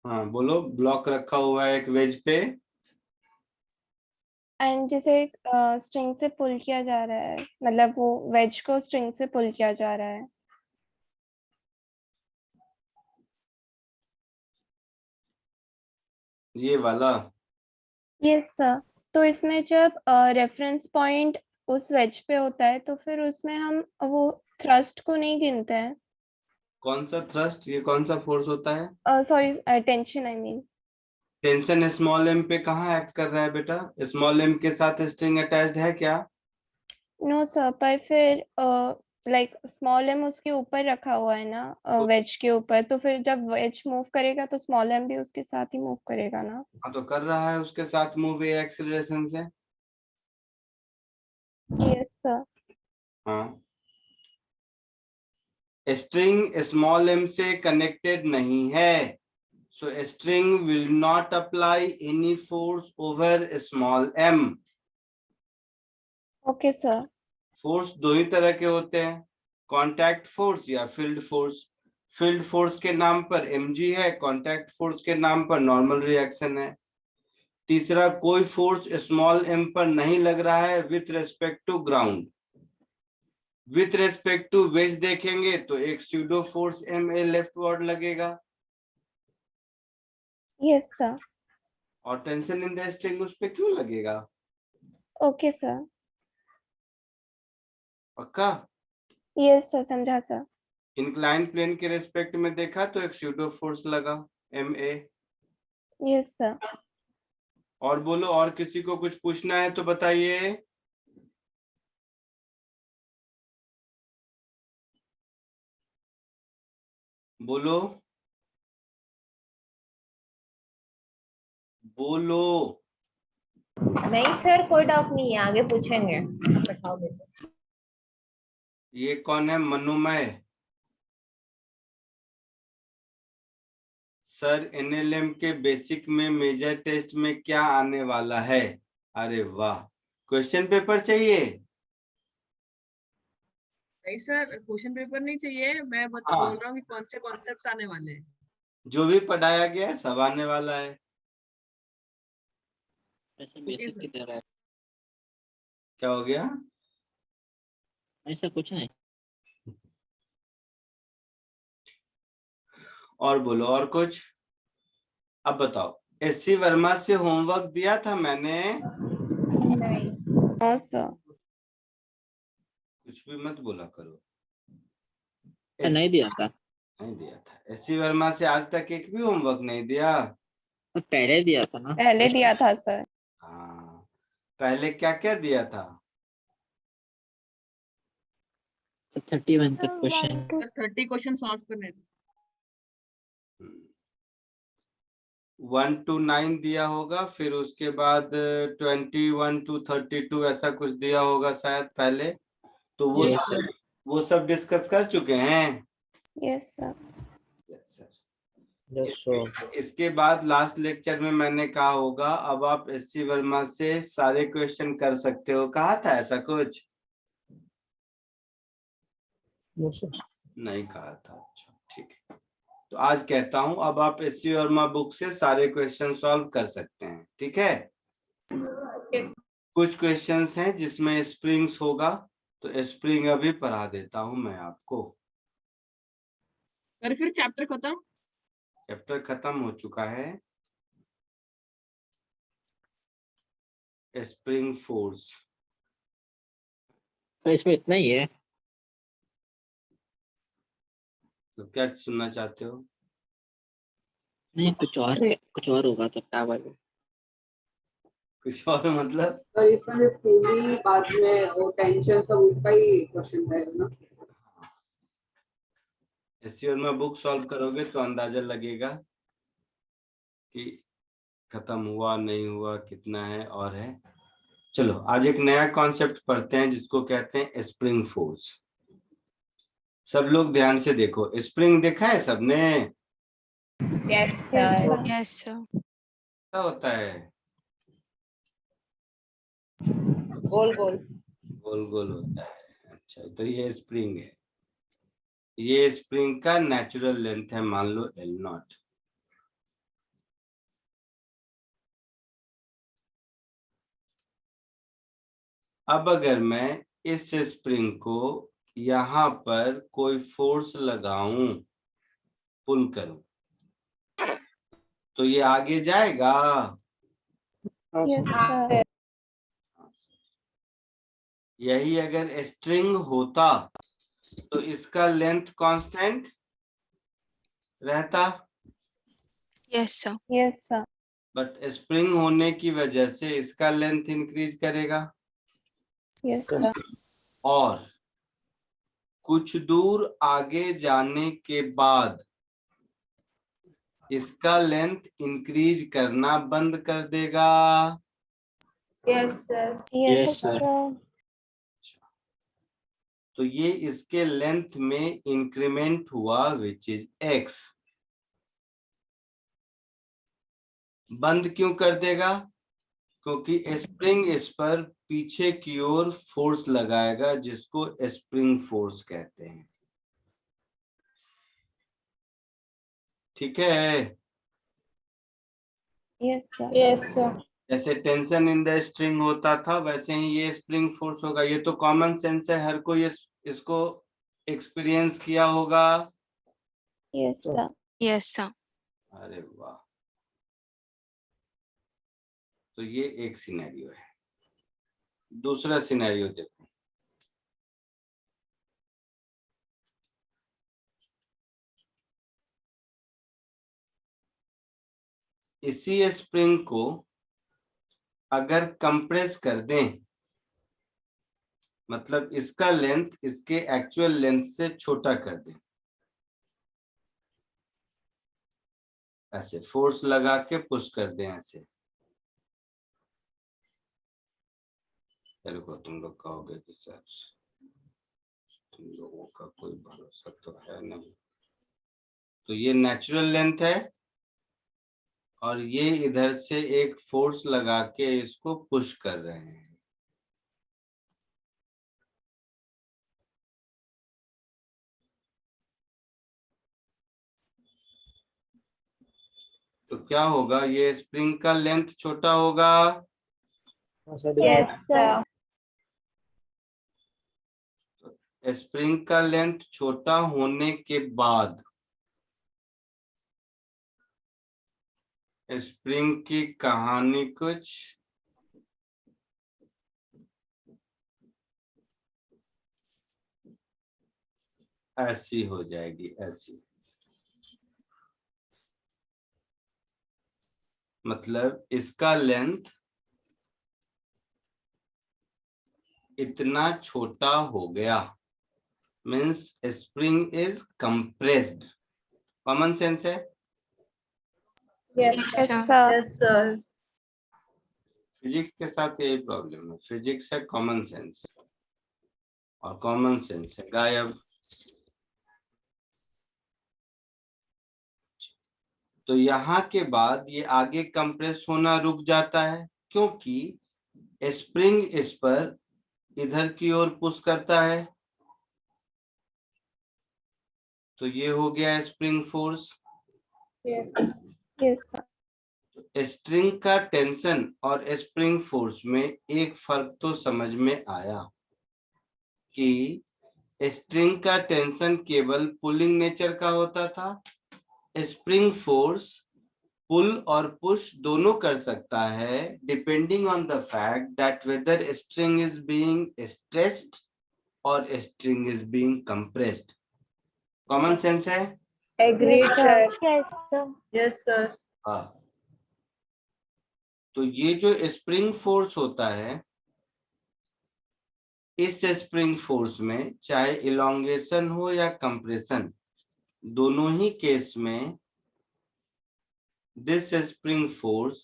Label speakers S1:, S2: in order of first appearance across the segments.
S1: हाँ बोलो, ब्लॉक रखा हुआ है एक वेज पे
S2: एंड जिसे स्ट्रिंग से पुल किया जा रहा है, मतलब वो वेज को स्ट्रिंग से पुल किया जा रहा है।
S1: ये वाला।
S2: Yes sir. तो इसमें जब रेफरेंस पॉइंट उस वेज पे होता है तो फिर उसमें हम वो थ्रस्ट को नहीं गिनते हैं।
S1: कौन सा थ्रस्ट, ये कौन सा फोर्स होता है?
S2: Sorry, tension I mean.
S1: Tension small m पे कहाँ एक्ट कर रहा है बेटा? स्मॉल एम के साथ स्ट्रिंग अटैच्ड है क्या?
S2: नो सर, पर फिर लाइक स्मॉल एम उसके ऊपर रखा हुआ है ना,
S1: तो,
S2: वेज के ऊपर, तो फिर जब वेज मूव करेगा तो स्मॉल एम भी उसके साथ ही मूव करेगा ना।
S1: हाँ तो कर रहा है उसके साथ मूव ए एक्सेलरेशन से।
S2: Yes sir.
S1: हाँ, स्ट्रिंग स्मॉल एम से कनेक्टेड नहीं है, so string will not apply any force over small m.
S2: Okay sir.
S1: Force दो ही तरह के होते हैं, कांटेक्ट फोर्स या फील्ड फोर्स। फील्ड फोर्स के नाम पर mg है, कांटेक्ट फोर्स के नाम पर नॉर्मल रिएक्शन है। तीसरा, कोई फोर्स स्मॉल m पर नहीं लग रहा है with respect to ground. With respect to wedge देखेंगे तो एक स्यूडो फोर्स ma लेफ्टवर्ड लगेगा,
S2: यस सर।
S1: और टेंशन इन द स्ट्रिंग उस पे क्यों लगेगा?
S2: Okay sir.
S1: पक्का?
S2: यस सर, समझा सर।
S1: इंक्लाइंड प्लेन के रेस्पेक्ट में देखा तो एक स्यूडो फोर्स लगा ma।
S2: Yes sir.
S1: और बोलो, और किसी को कुछ पूछना है तो बताइए। बोलो बोलो।
S3: नहीं सर, कोई डाउट नहीं है, आगे पूछेंगे, बैठाओ बेटे।
S1: ये कौन है? मनोमय। सर एनएलएम के बेसिक में मेजर टेस्ट में क्या आने वाला है? अरे वाह, क्वेश्चन पेपर चाहिए?
S4: नहीं सर, क्वेश्चन पेपर नहीं चाहिए, मैं बोल
S1: हाँ,
S4: रहा हूँ कि कौन से कॉन्सेप्ट्स आने वाले हैं।
S1: जो भी पढ़ाया गया है सब आने वाला है।
S5: ऐसा
S4: ओके
S5: बेसिक की
S4: सर।
S5: तरह है,
S1: क्या हो गया?
S5: ऐसा कुछ नहीं।
S1: और बोलो, और कुछ। अब बताओ, एससी वर्मा से होमवर्क दिया था मैंने?
S3: नहीं।
S2: No sir.
S1: कुछ भी मत बोला करो।
S5: नहीं दिया था,
S1: नहीं दिया था? एससी वर्मा से आज तक एक भी होमवर्क नहीं दिया?
S5: तो पहले दिया था ना,
S2: पहले
S5: फर्स्ट।
S2: दिया था सर।
S1: हाँ, पहले क्या क्या दिया था?
S5: 31 तक क्वेश्चन।
S4: सर 30 क्वेश्चन सॉल्व करने थे।
S1: 1 to 9 दिया होगा, फिर उसके बाद 21 to 32 ऐसा कुछ दिया होगा शायद पहले। तो वो
S5: यस
S1: सब
S5: सर।
S1: वो सब डिस्कस कर चुके हैं।
S2: Yes sir.
S1: Yes sir.
S5: Yes sir.
S1: इसके बाद लास्ट लेक्चर में मैंने कहा होगा अब आप एससी वर्मा से सारे क्वेश्चन कर सकते हो, कहा था ऐसा कुछ?
S5: Yes sir.
S1: नहीं कहा था? अच्छा ठीक है, तो आज कहता हूं अब आप एससी वर्मा बुक से सारे क्वेश्चन सॉल्व कर सकते हैं, ठीक है? कुछ क्वेश्चंस हैं जिसमें स्प्रिंग्स होगा, तो स्प्रिंग अभी पढ़ा देता हूं मैं आपको।
S4: सर फिर चैप्टर खत्म?
S1: चैप्टर खत्म हो चुका है, स्प्रिंग फोर्स।
S5: तो इसमें इतना ही है।
S1: तो क्या सुनना चाहते हो?
S5: नहीं, कुछ और है, कुछ और होगा तो क्या बोले।
S1: कुछ और मतलब?
S6: और इसमें जो पूरी बाद में वो टेंशन सब उसका ही क्वेश्चन रहेगा ना।
S1: एससी वर्मा बुक सॉल्व करोगे तो अंदाजा लगेगा कि खत्म हुआ नहीं हुआ, कितना है और है। चलो आज एक नया कॉन्सेप्ट पढ़ते हैं जिसको कहते हैं स्प्रिंग फोर्स। सब लोग ध्यान से देखो, स्प्रिंग देखा है सबने?
S3: Yes
S2: yes
S3: sir.
S2: Sir.
S7: Yes sir.
S1: क्या होता है?
S3: गोल गोल।
S1: गोल गोल होता है। अच्छा, तो ये स्प्रिंग है, ये स्प्रिंग का नेचुरल लेंथ है, मान लो L0। अब अगर मैं इस स्प्रिंग को यहाँ पर कोई फोर्स लगाऊं, पुल करूं, तो ये आगे जाएगा।
S2: Yes sir.
S1: यही अगर स्ट्रिंग होता तो इसका लेंथ कांस्टेंट रहता,
S7: yes sir.
S2: Yes sir.
S1: But spring होने की वजह से इसका लेंथ इंक्रीज करेगा।
S2: Yes sir.
S1: और कुछ दूर आगे जाने के बाद इसका लेंथ इंक्रीज करना बंद कर देगा।
S3: Yes sir.
S2: Yes
S5: Yes, sir.
S2: Sir.
S1: तो ये इसके लेंथ में इंक्रीमेंट हुआ विच इज x। बंद क्यों कर देगा? क्योंकि स्प्रिंग इस पर पीछे की ओर फोर्स लगाएगा, जिसको स्प्रिंग फोर्स कहते हैं। ठीक है।
S2: Yes sir.
S3: Yes sir.
S1: जैसे टेंशन इन द स्ट्रिंग होता था, वैसे ही ये स्प्रिंग फोर्स होगा। ये तो कॉमन सेंस है, हर कोई इसको एक्सपीरियंस किया होगा।
S2: Yes sir.
S7: Yes sir.
S1: अरे वाह। तो ये एक सिनेरियो है। दूसरा सिनेरियो देखो। इसी स्प्रिंग को अगर कंप्रेस कर दें, मतलब इसका लेंथ इसके एक्चुअल लेंथ से छोटा कर दें, ऐसे फोर्स लगा के पुश कर दें ऐसे। चलो को तुम लोग कहोगे कि सर तुम लोगों का कोई भरोसा तो है नहीं। तो ये नेचुरल लेंथ है और ये इधर से एक फोर्स लगा के इसको पुश कर रहे हैं। तो क्या होगा? ये स्प्रिंग का लेंथ छोटा होगा।
S3: Yes sir.
S1: स्प्रिंग का लेंथ छोटा होने के बाद स्प्रिंग की कहानी कुछ ऐसी हो जाएगी, ऐसी। मतलब इसका लेंथ इतना छोटा हो गया, means spring is compressed. Common sense है।
S3: Yes
S7: yes
S2: yes
S7: sir.
S2: Sir.
S3: Yes sir.
S1: Physics के साथ यही प्रॉब्लम है। फिजिक्स है कॉमन सेंस, और कॉमन सेंस है गायब। तो यहाँ के बाद ये आगे कंप्रेस होना रुक जाता है, क्योंकि स्प्रिंग इस पर इधर की ओर पुश करता है। तो ये हो गया spring force.
S3: Yes
S2: yes sir.
S1: String का टेंशन और स्प्रिंग फोर्स में एक फर्क तो समझ में आया कि स्ट्रिंग का टेंशन केवल पुलिंग नेचर का होता था। स्प्रिंग फोर्स पुल और पुश दोनों कर सकता है, depending on the fact that whether string is being stretched और string is being compressed. Common sense है।
S3: Agreed sir.
S2: Yes sir.
S3: Yes sir.
S1: हाँ। तो ये जो स्प्रिंग फोर्स होता है, इस स्प्रिंग फोर्स में चाहे इलोंगेशन हो या कंप्रेशन, दोनों ही केस में this spring force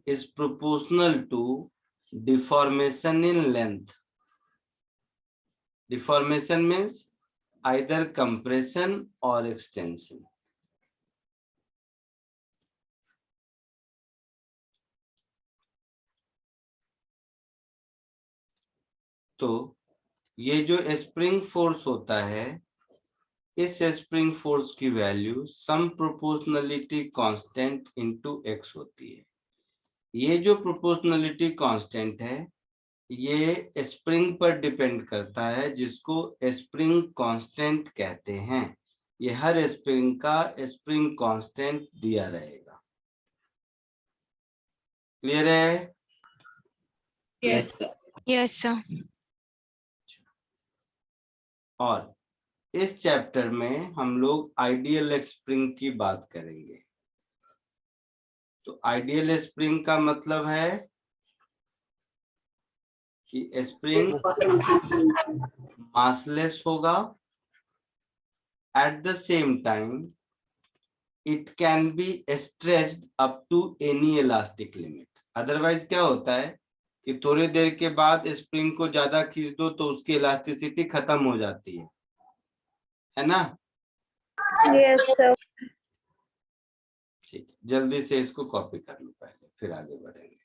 S1: is proportional to deformation in length. Deformation means either compression or extension. तो ये जो स्प्रिंग फोर्स होता है, इस स्प्रिंग फोर्स की वैल्यू सम प्रोपोर्शनलिटी कांस्टेंट इनटू x होती है। ये जो प्रोपोर्शनलिटी कांस्टेंट है, ये स्प्रिंग पर डिपेंड करता है, जिसको स्प्रिंग कांस्टेंट कहते हैं। ये हर स्प्रिंग का स्प्रिंग कांस्टेंट दिया रहेगा। क्लियर है?
S5: Yes sir.
S7: Yes, sir.
S1: और इस चैप्टर में हम लोग आइडियल स्प्रिंग की बात करेंगे। तो आइडियल स्प्रिंग का मतलब है कि स्प्रिंग
S6: 1% फ्रिक्शन।
S1: मासलेस होगा, at the same time it can be stretched up to any elastic limit. Otherwise क्या होता है कि थोड़ी देर के बाद स्प्रिंग को ज्यादा खींच दो तो उसकी इलास्टिसिटी खत्म हो जाती है ना?
S3: Yes sir.
S1: ठीक है, जल्दी से इसको कॉपी कर लो पहले, फिर आगे बढ़ेंगे।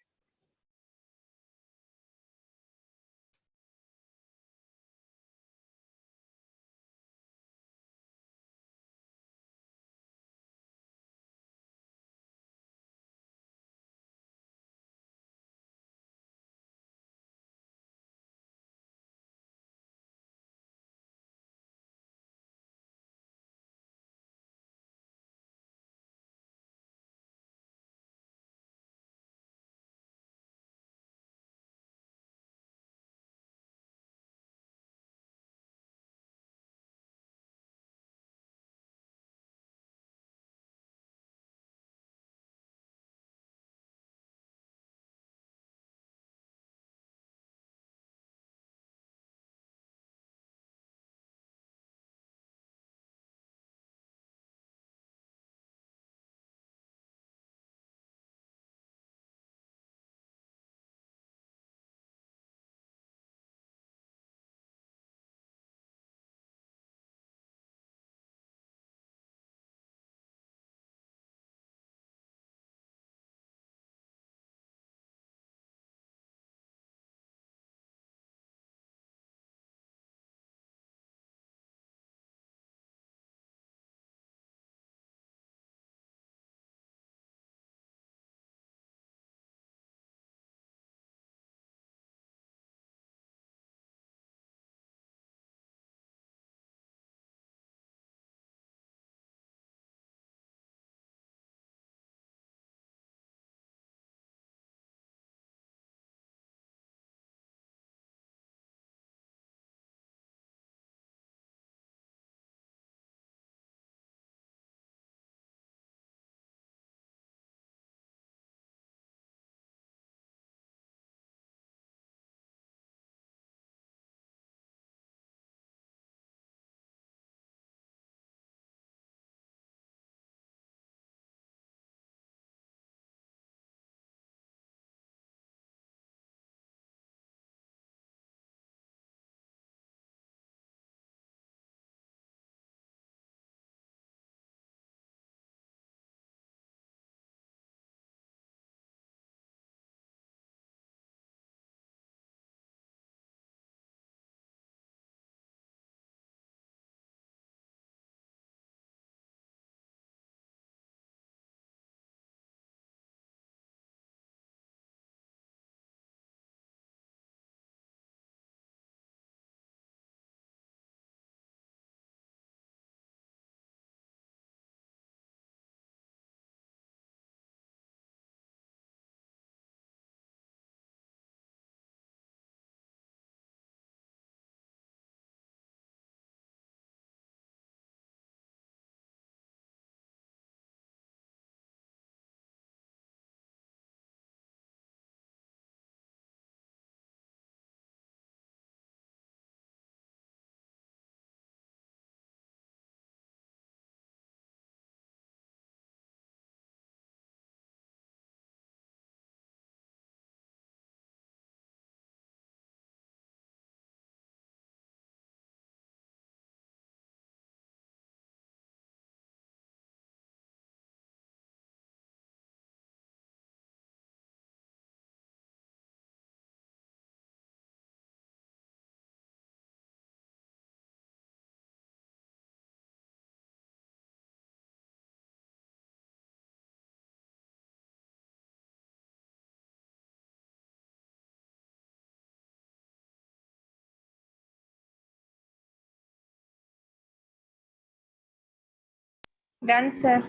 S2: Done sir.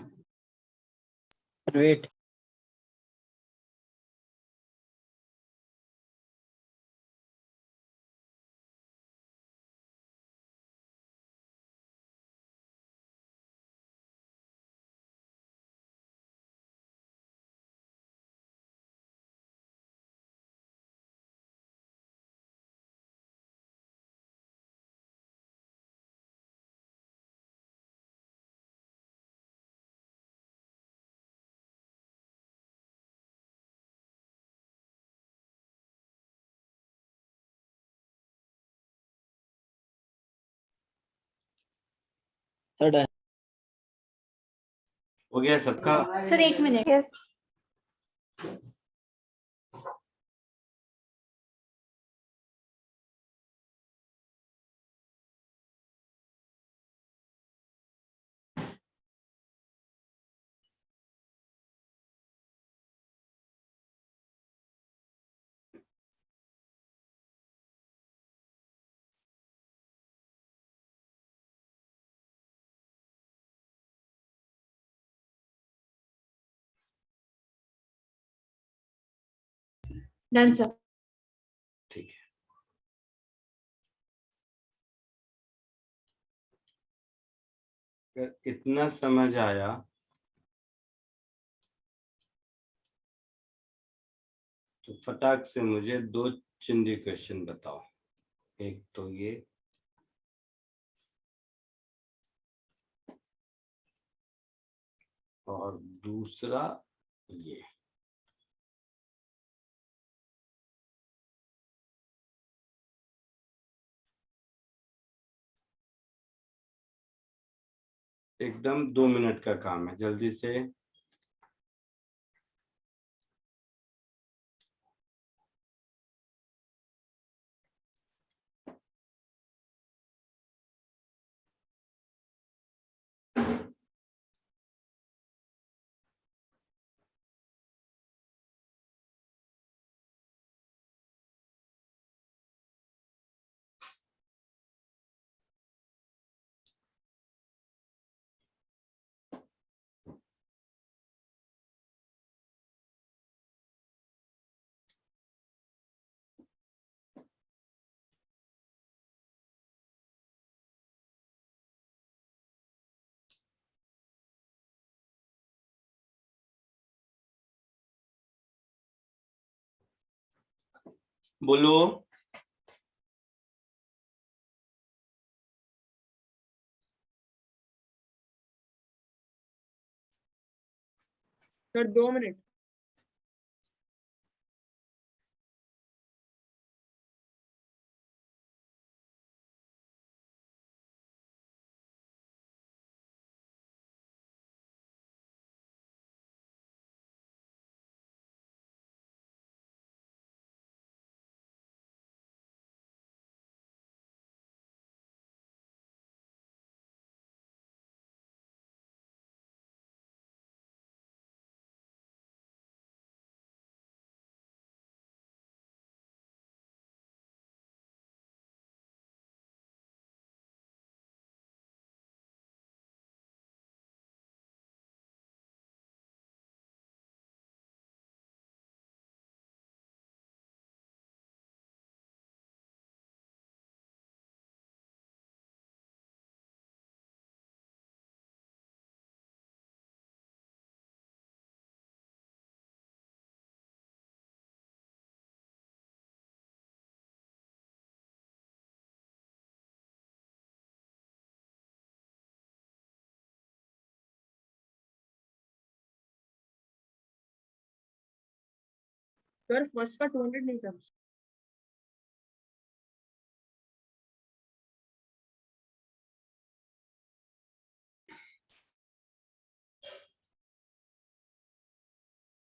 S5: Wait, sir done.
S1: हो गया सबका?
S8: Sir 1 minute.
S2: Yes.
S8: Done sir.
S1: ठीक है। अगर इतना समझ आया तो फटाक से मुझे 2 चिंदी क्वेश्चन बताओ। एक तो ये, और दूसरा ये। एकदम 2 मिनट का काम है, जल्दी से। बोलो।
S4: Sir 2 minute. सर फर्स्ट का 200 नहीं था।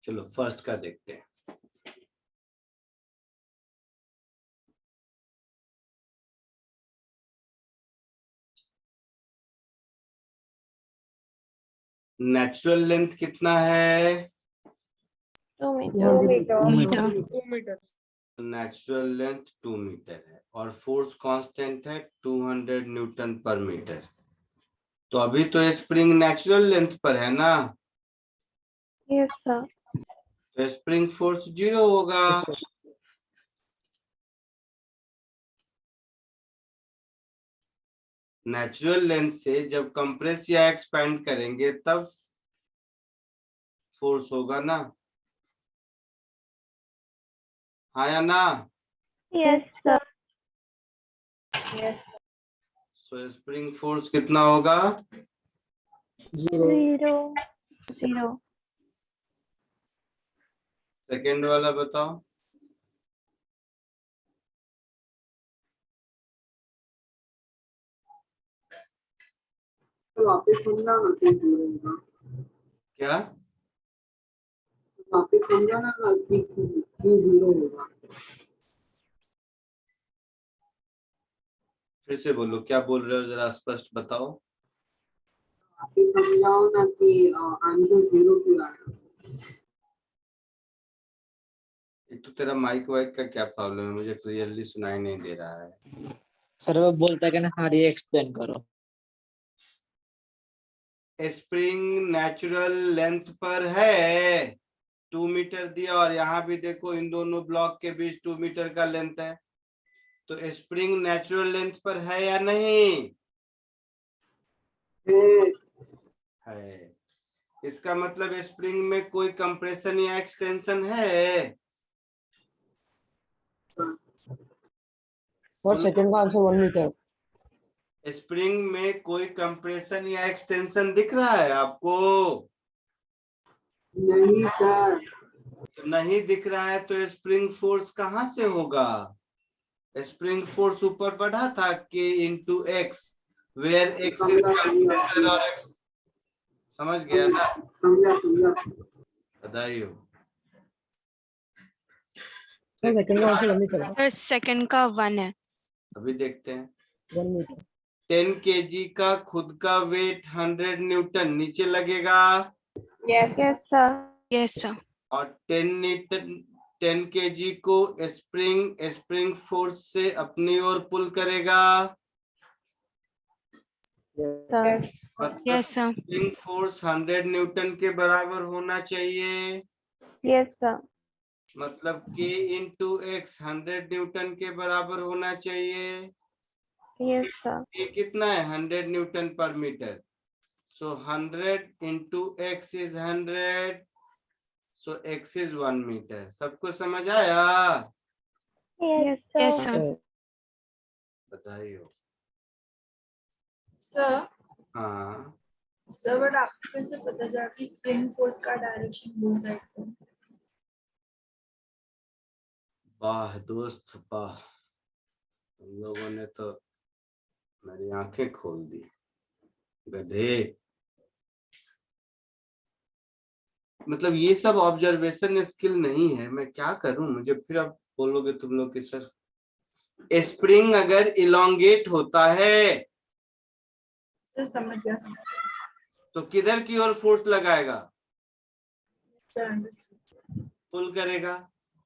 S1: चलो फर्स्ट का देखते हैं। नेचुरल लेंथ कितना है?
S2: 2 metre.
S7: Metre
S4: 2 metre.
S1: Natural length 2 metre है और फोर्स कांस्टेंट है 200 न्यूटन पर मीटर। तो अभी तो स्प्रिंग नेचुरल लेंथ पर है ना,
S2: यस सर।
S1: तो स्प्रिंग फोर्स 0 होगा। नेचुरल लेंथ से जब कंप्रेस या एक्सपेंड करेंगे तब फोर्स होगा ना, हाँ या ना?
S2: Yes sir.
S3: Yes
S1: so spring force कितना होगा?
S2: 0 0।
S1: सेकेंड वाला बताओ।
S6: तो वापस समझाना क्यों जीरो होगा,
S1: क्या?
S6: वापस समझाना ना कि क्यों जीरो होगा।
S1: फिर से बोलो, क्या बोल रहे हो, जरा स्पष्ट बताओ।
S6: वापस समझाओ ना कि आंसर जीरो क्यों आया।
S1: एक तो तेरा माइक वाइक का क्या प्रॉब्लम है, मुझे क्लियरली सुनाई नहीं दे रहा है।
S5: सर वो बोलता है कि ना, हाँ ये एक्सप्लेन करो।
S1: स्प्रिंग नेचुरल लेंथ पर है, 2 मीटर दिया, और यहाँ भी देखो इन दोनों ब्लॉक के बीच 2 मीटर का लेंथ है, तो स्प्रिंग नेचुरल लेंथ पर है या नहीं? है। इसका मतलब स्प्रिंग में कोई कंप्रेशन या एक्सटेंशन है?
S9: और सेकंड का आंसर 1 मीटर।
S1: स्प्रिंग में कोई कंप्रेशन या एक्सटेंशन दिख रहा है आपको?
S6: नहीं सर।
S1: तो नहीं दिख रहा है तो स्प्रिंग फोर्स कहाँ से होगा? स्प्रिंग फोर्स ऊपर बढ़ा था K into x, where x और एक्स। समझ गया ना?
S6: समझा समझा।
S1: बधाई हो।
S9: सेकंड का आंसर 1 मीटर है।
S7: सर सेकंड का 1 है।
S1: अभी देखते हैं।
S9: 1 मीटर।
S1: 10 kg का खुद का वेट 100 न्यूटन नीचे लगेगा,
S3: yes
S2: yes sir.
S7: Yes sir.
S1: और 10 kg को स्प्रिंग फोर्स से अपनी ओर पुल करेगा।
S2: सर।
S1: मतलब
S7: yes sir.
S1: Spring force 100 newton के बराबर होना चाहिए,
S2: यस सर।
S1: मतलब K इंटू एक्स 100 न्यूटन के बराबर होना चाहिए।
S2: Yes sir.
S1: ये कितना है? 100 newton per metre. So 100 into x is 100, so x is 1 metre. सबको समझ आया?
S2: Yes
S7: yes
S2: sir.
S7: सर।
S1: बधाई हो।
S4: सर
S1: हाँ,
S4: सर बट आपको कैसे पता चला कि स्प्रिंग फोर्स का डायरेक्शन दो साइड पे?
S1: वाह दोस्त वाह, तुम लोगों ने तो मेरी आंखें खोल दी, गधे। मतलब ये सब ऑब्जर्वेशन स्किल नहीं है, मैं क्या करूं? मुझे फिर अब बोलोगे तुम लोग कि सर स्प्रिंग अगर इलोंगेट होता है
S4: सर समझ गया
S1: तो किधर की ओर फोर्स लगाएगा?
S4: Sir understood.
S1: पुल करेगा।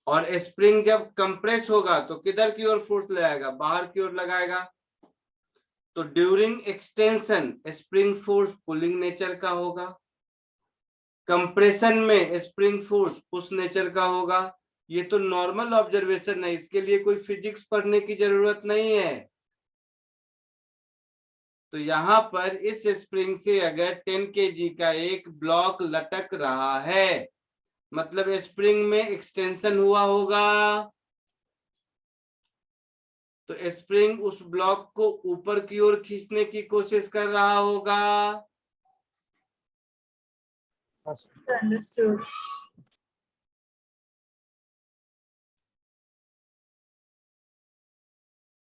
S1: और स्प्रिंग जब कंप्रेस होगा तो किधर की ओर फोर्स लगाएगा? बाहर की ओर लगाएगा। तो during extension spring force pulling nature का होगा, कंप्रेशन में स्प्रिंग फोर्स पुश नेचर का होगा। ये तो नॉर्मल ऑब्जर्वेशन है, इसके लिए कोई फिजिक्स पढ़ने की जरूरत नहीं है। तो यहाँ पर इस स्प्रिंग से अगर 10 kg का एक ब्लॉक लटक रहा है, मतलब स्प्रिंग में एक्सटेंशन हुआ होगा, तो स्प्रिंग उस ब्लॉक को ऊपर की ओर खींचने की कोशिश कर रहा होगा।
S4: Sir understood.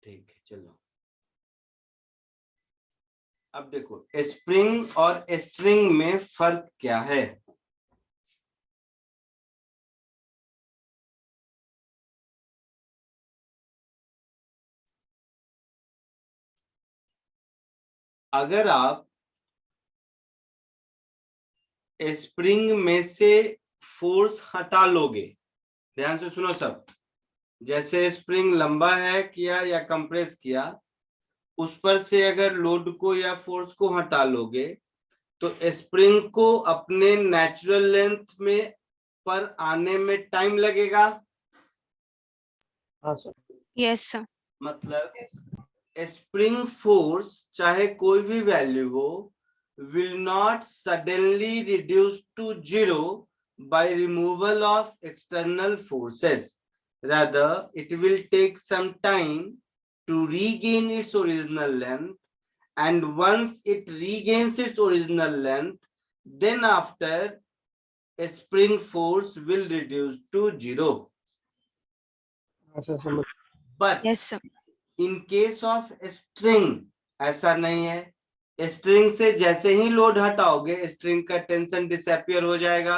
S1: ठीक है, चलो अब देखो स्प्रिंग और स्ट्रिंग में फर्क क्या है। अगर आप स्प्रिंग में से फोर्स हटा लोगे, ध्यान से सुनो सब, जैसे स्प्रिंग लंबा है किया या कंप्रेस किया, उस पर से अगर लोड को या फोर्स को हटा लोगे तो स्प्रिंग को अपने नेचुरल लेंथ में पर आने में टाइम लगेगा।
S9: हाँ सर।
S7: yes sir,
S1: मतलब स्प्रिंग फोर्स चाहे कोई भी वैल्यू हो will not suddenly reduce to zero by removal of external forces. Rather, it will take some time to regain its original length, and once it regains its original length, then after a spring force will reduce to zero.
S9: हाँ sir समझ।
S1: But
S7: yes sir,
S1: in case of string ऐसा नहीं है। String से जैसे ही load हटाओगे string का tension disappear हो जाएगा।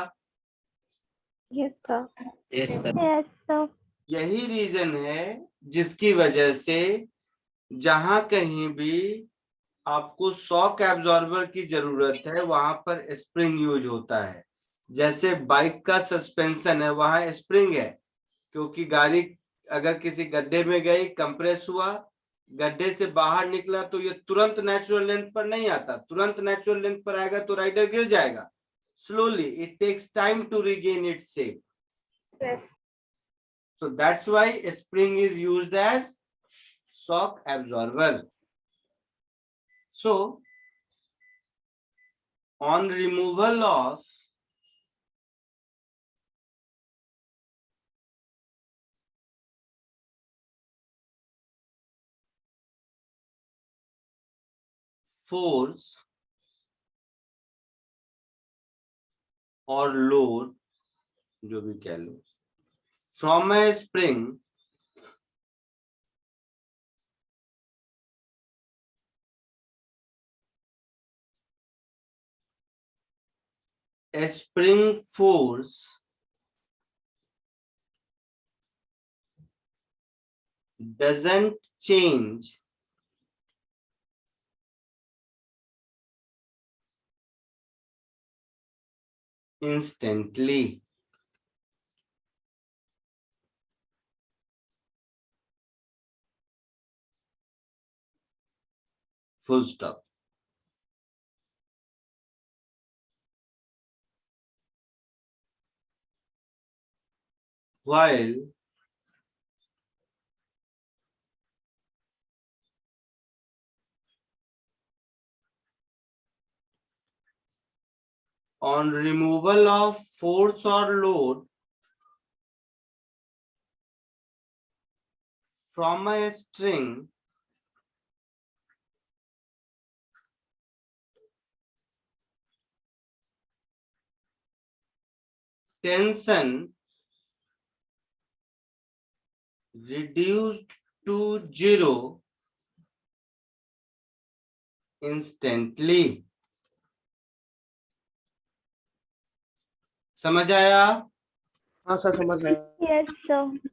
S2: Yes sir.
S5: Yes sir.
S2: Yes sir.
S1: यही रीजन है जिसकी वजह से जहां कहीं भी आपको शॉक एब्जॉर्बर की जरूरत है वहां पर स्प्रिंग यूज होता है। जैसे बाइक का सस्पेंशन है वहां स्प्रिंग है, क्योंकि गाड़ी अगर किसी गड्ढे में गई, कंप्रेस हुआ, गड्ढे से बाहर निकला तो ये तुरंत नेचुरल लेंथ पर नहीं आता। तुरंत नेचुरल लेंथ पर आएगा तो राइडर गिर जाएगा। Slowly it takes time to regain its shape.
S3: Yes.
S1: So that's why a spring is used as shock absorber. So on removal of force or load, जो भी कह लो, from a spring, a spring force doesn't change instantly. Full stop. While on removal of force or load from a string, tension reduced to zero instantly. समझ आया?
S9: हाँ sir समझ गया।
S2: Yes sir.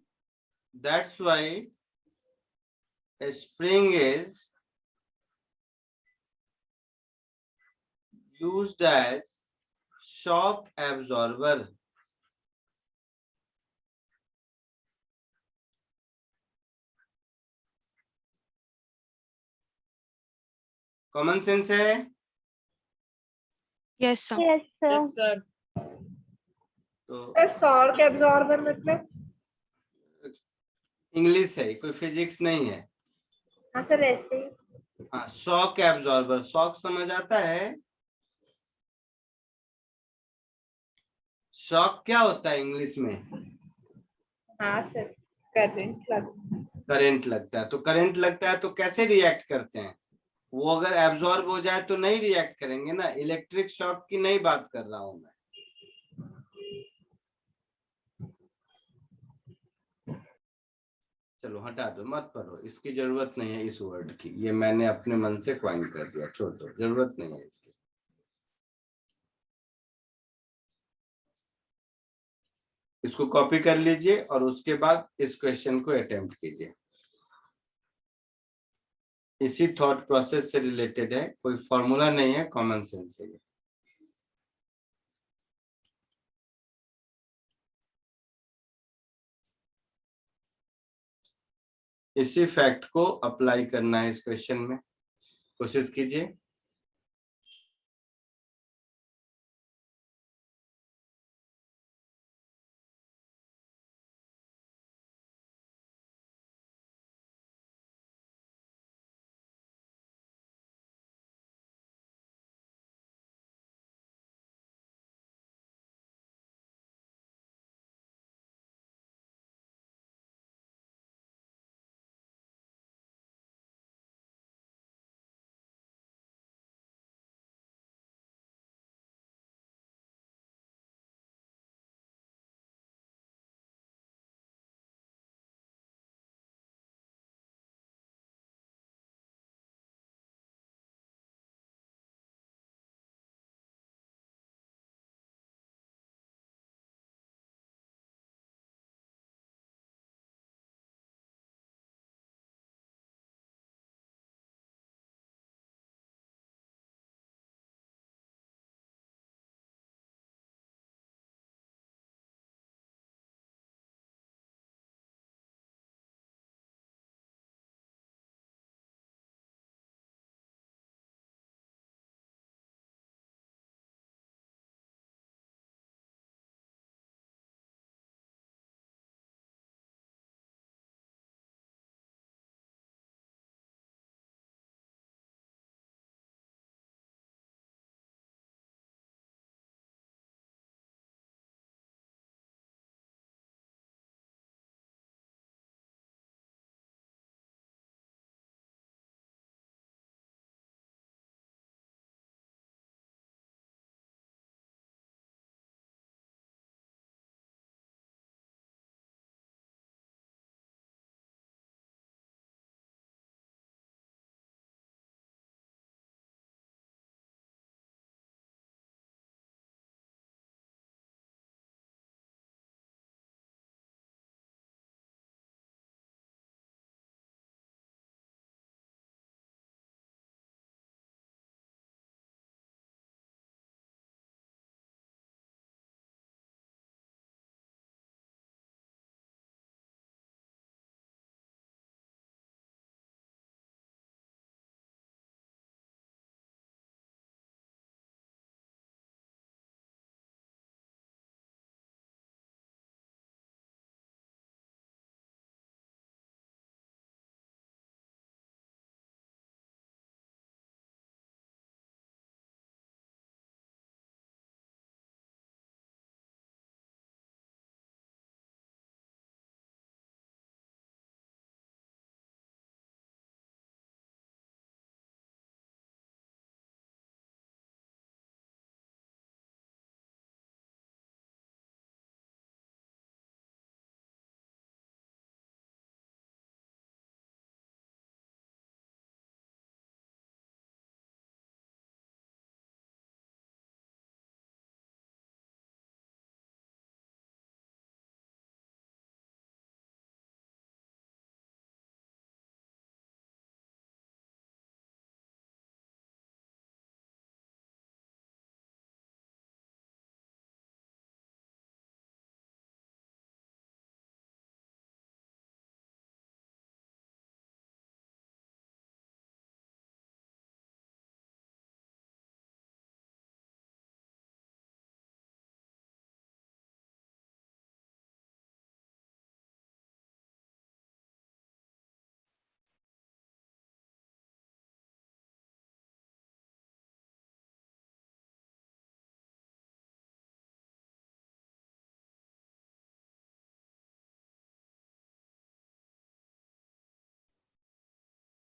S1: That's why a spring is used as shock absorber. Common sense है?
S7: yes sir,
S2: yes sir.
S3: Sir.
S1: तो
S3: sir shock absorber मतलब?
S1: English है, कोई फिजिक्स नहीं है।
S3: हाँ सर ऐसे ही।
S1: हाँ, शॉक एब्जॉर्बर। शॉक समझ आता है? शॉक क्या होता है इंग्लिश में?
S3: हाँ सर करंट लग।
S1: करंट लगता है। तो करंट लगता है तो कैसे रिएक्ट करते हैं? वो अगर एब्जॉर्ब हो जाए तो नहीं रिएक्ट करेंगे ना। इलेक्ट्रिक शॉक की नहीं बात कर रहा हूं मैं। चलो हटा दो, मत पढ़ो, इसकी जरूरत नहीं है इस वर्ड की। ये मैंने अपने मन से क्वाइन कर दिया, छोड़ दो, जरूरत नहीं है इसकी। इसको कॉपी कर लीजिए और उसके बाद इस क्वेश्चन को अटेम्प्ट कीजिए। इसी थॉट प्रोसेस से रिलेटेड है, कोई फॉर्मूला नहीं है, कॉमन सेंस है। इसी फैक्ट को अप्लाई करना है इस क्वेश्चन में, कोशिश कीजिए।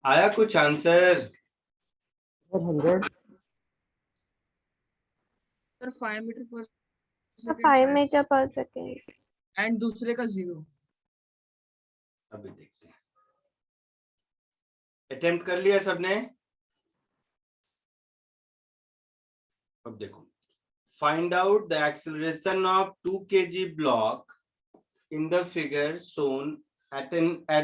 S1: आया कुछ आंसर?
S9: 100
S10: सर 5 मीटर पर
S2: 5 मीटर पर सेकेंड
S10: एंड दूसरे का 0।
S1: अभी देखते हैं, अटेम्प्ट कर लिया सबने? अब देखो, find out the acceleration of 2 kg block in the figure shown at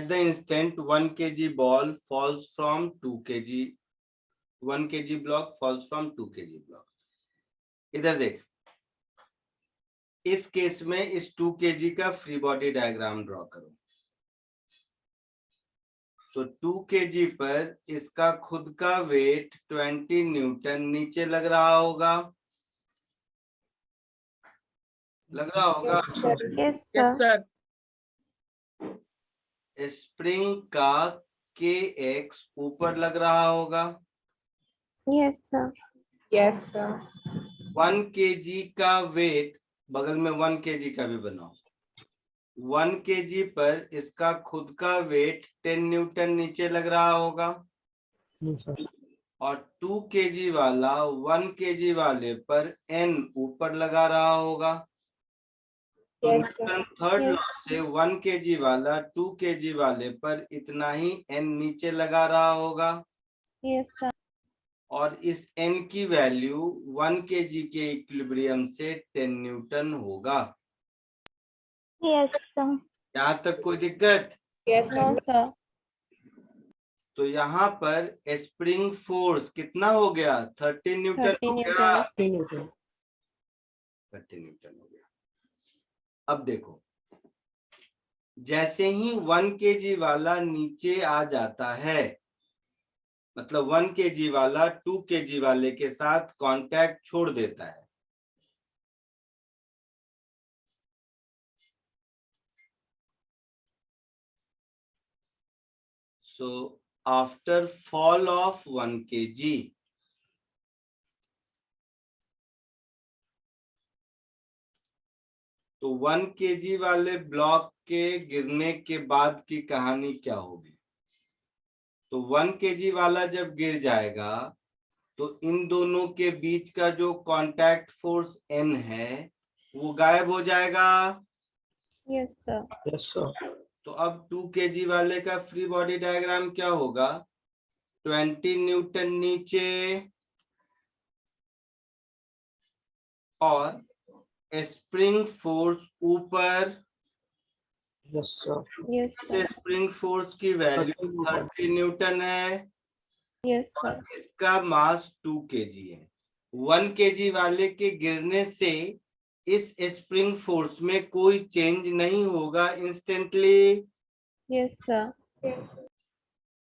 S1: the instant 1 kg ball falls from 2 kg 1 kg block falls from 2 kg block। इधर देख, इस केस में इस 2 kg का फ्री बॉडी डायग्राम ड्रॉ करो। तो 2 kg पर इसका खुद का वेट 20 न्यूटन नीचे लग रहा होगा, लग रहा होगा।
S2: Yes
S10: yes
S2: sir.
S10: Sir.
S1: Spring का kx ऊपर लग रहा होगा।
S2: Yes sir.
S3: Yes sir.
S1: 1 kg का वेट, बगल में 1 kg का भी बनाओ। 1 kg पर इसका खुद का वेट 10 न्यूटन नीचे लग रहा होगा। और 2 kg वाला 1 kg वाले पर n ऊपर लगा रहा होगा। तो
S3: Yes,
S1: Newton third
S2: Yes.
S1: Law से 1 kg वाला 2 kg वाले पर इतना ही n नीचे लगा रहा होगा।
S2: Yes sir.
S1: और इस n की वैल्यू 1 kg के इक्विलिब्रियम से 10 न्यूटन होगा।
S2: Yes sir.
S1: यहाँ तक कोई दिक्कत?
S3: yes,
S2: no
S3: sir.
S2: सर।
S1: तो यहाँ पर स्प्रिंग फोर्स कितना हो गया? 30 न्यूटन
S2: 30
S1: हो गया।
S2: न्यूटन।
S1: 30 न्यूटन हो गया। अब देखो, जैसे ही 1 kg वाला नीचे आ जाता है, मतलब 1 kg वाला 2 kg वाले के साथ कांटेक्ट छोड़ देता है, so after fall of 1 kg, तो 1 kg वाले ब्लॉक के गिरने के बाद की कहानी क्या होगी? तो 1 kg वाला जब गिर जाएगा तो इन दोनों के बीच का जो कांटेक्ट फोर्स N है वो गायब हो जाएगा।
S2: Yes sir.
S9: Yes sir.
S1: तो अब 2 kg वाले का फ्री बॉडी डायग्राम क्या होगा? 20 न्यूटन नीचे और स्प्रिंग फोर्स ऊपर।
S9: Yes sir.
S2: Yes sir.
S1: Spring force की वैल्यू 30 न्यूटन है।
S2: Yes sir.
S1: इसका मास 2 kg है। 1 kg वाले के गिरने से इस स्प्रिंग फोर्स में कोई चेंज नहीं होगा इंस्टेंटली।
S2: Yes sir.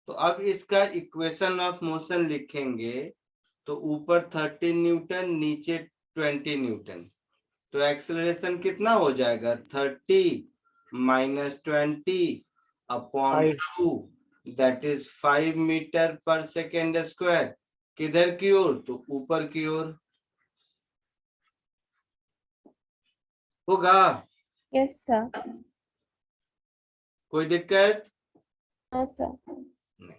S1: तो अब इसका इक्वेशन ऑफ मोशन लिखेंगे, तो ऊपर 30 न्यूटन नीचे 20 न्यूटन, तो एक्सेलरेशन कितना हो जाएगा? 30 minus 20 upon 2, that is 5 metre per second square. किधर की ओर? तो ऊपर की ओर होगा।
S2: Yes sir.
S1: कोई दिक्कत
S2: नो सर।
S1: नहीं।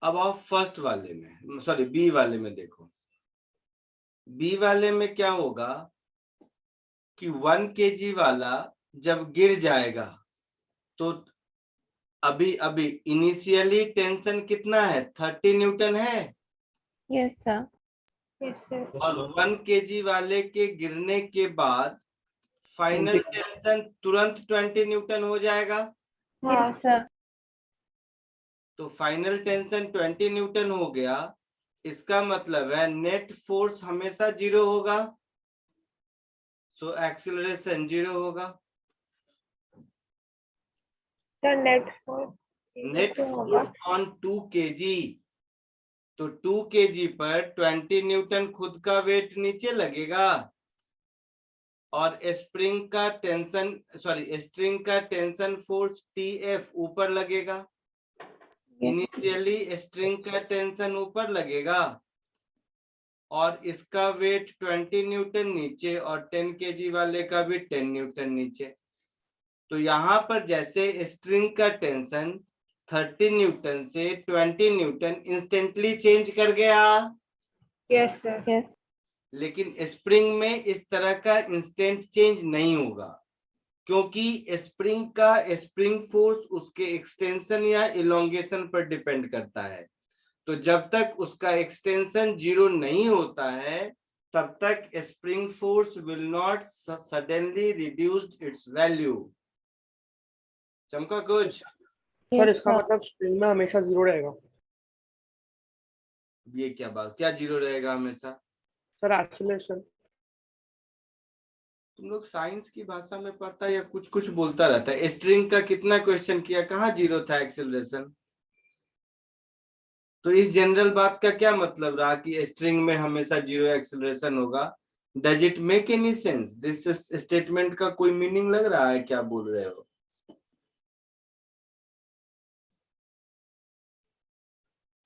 S1: अब आप फर्स्ट वाले में, सॉरी बी वाले में देखो। बी वाले में क्या होगा कि 1 kg वाला जब गिर जाएगा तो अभी अभी इनिशियली टेंशन कितना है? 30 न्यूटन है।
S2: Yes sir.
S1: और 1 kg वाले के गिरने के बाद फाइनल टेंशन तुरंत 20 न्यूटन हो जाएगा।
S2: Yes sir.
S1: तो फाइनल टेंशन 20 न्यूटन हो गया, इसका मतलब है नेट फोर्स हमेशा 0 होगा, सो एक्सीलरेशन 0 होगा।
S3: नेट
S1: फोर्स ऑन 2 kg, तो 2 kg पर 20 न्यूटन खुद का वेट नीचे लगेगा और स्प्रिंग का टेंशन फोर्स TF ऊपर लगेगा। इनिशियली स्ट्रिंग का टेंशन ऊपर लगेगा और इसका वेट 20 न्यूटन नीचे और 10 kg वाले का भी 10 न्यूटन नीचे। तो यहाँ पर जैसे स्ट्रिंग का टेंशन 30 न्यूटन से 20 न्यूटन इंस्टेंटली चेंज कर गया।
S3: Yes sir.
S2: यस।
S1: लेकिन स्प्रिंग में इस तरह का इंस्टेंट चेंज नहीं होगा, क्योंकि स्प्रिंग का स्प्रिंग फोर्स उसके एक्सटेंशन या इलोंगेशन पर डिपेंड करता है। तो जब तक उसका एक्सटेंशन 0 नहीं होता है तब तक spring force will not suddenly reduce it's value. चमका कुछ?
S9: सर इसका मतलब स्प्रिंग में हमेशा 0 रहेगा।
S1: ये क्या बात, क्या 0 रहेगा हमेशा?
S9: Sir acceleration.
S1: तुम लोग साइंस की भाषा में पढ़ता या कुछ कुछ बोलता रहता है। स्ट्रिंग का कितना क्वेश्चन किया, कहाँ जीरो था एक्सेलरेशन? तो इस जनरल बात का क्या मतलब रहा कि स्ट्रिंग में हमेशा जीरो एक्सेलरेशन होगा? Does it make any sense? This statement का कोई मीनिंग लग रहा है क्या बोल रहे हो?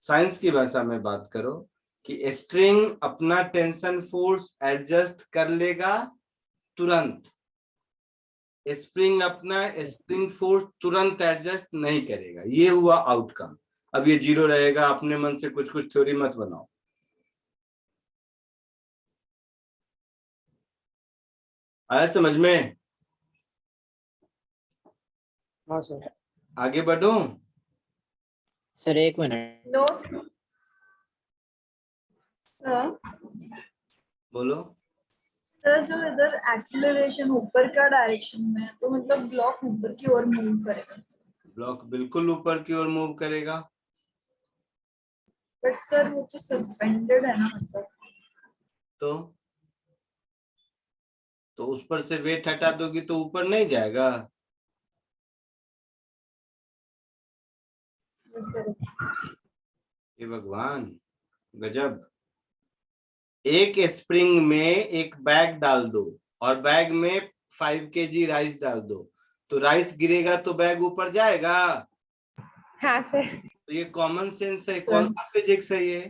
S1: साइंस की भाषा में बात करो कि स्ट्रिंग अपना टेंशन फोर्स एडजस्ट कर लेगा तुरंत, स्प्रिंग फोर्स तुरंत एडजस्ट नहीं करेगा। ये हुआ आउटकम। अब ये जीरो रहेगा, अपने मन से कुछ कुछ थ्योरी मत बनाओ। आया समझ में?
S9: हाँ सर।
S1: आगे बढ़ूं?
S5: Sir 1 minute.
S3: नो
S4: सर
S1: बोलो।
S4: सर जो इधर एक्सीलरेशन ऊपर का डायरेक्शन में है, तो मतलब ब्लॉक ऊपर की ओर मूव करेगा।
S1: ब्लॉक बिल्कुल ऊपर की ओर मूव करेगा।
S4: बट सर वो तो सस्पेंडेड है ना, मतलब
S1: तो उस पर से वेट हटा दोगी तो ऊपर नहीं जाएगा?
S4: सर
S1: ये भगवान, गजब। एक स्प्रिंग में एक बैग डाल दो और बैग में 5 kg राइस डाल दो, तो राइस गिरेगा तो बैग ऊपर जाएगा।
S3: हाँ सर।
S1: तो ये कॉमन सेंस है।
S4: सर।
S1: कौन सा फिजिक्स है ये?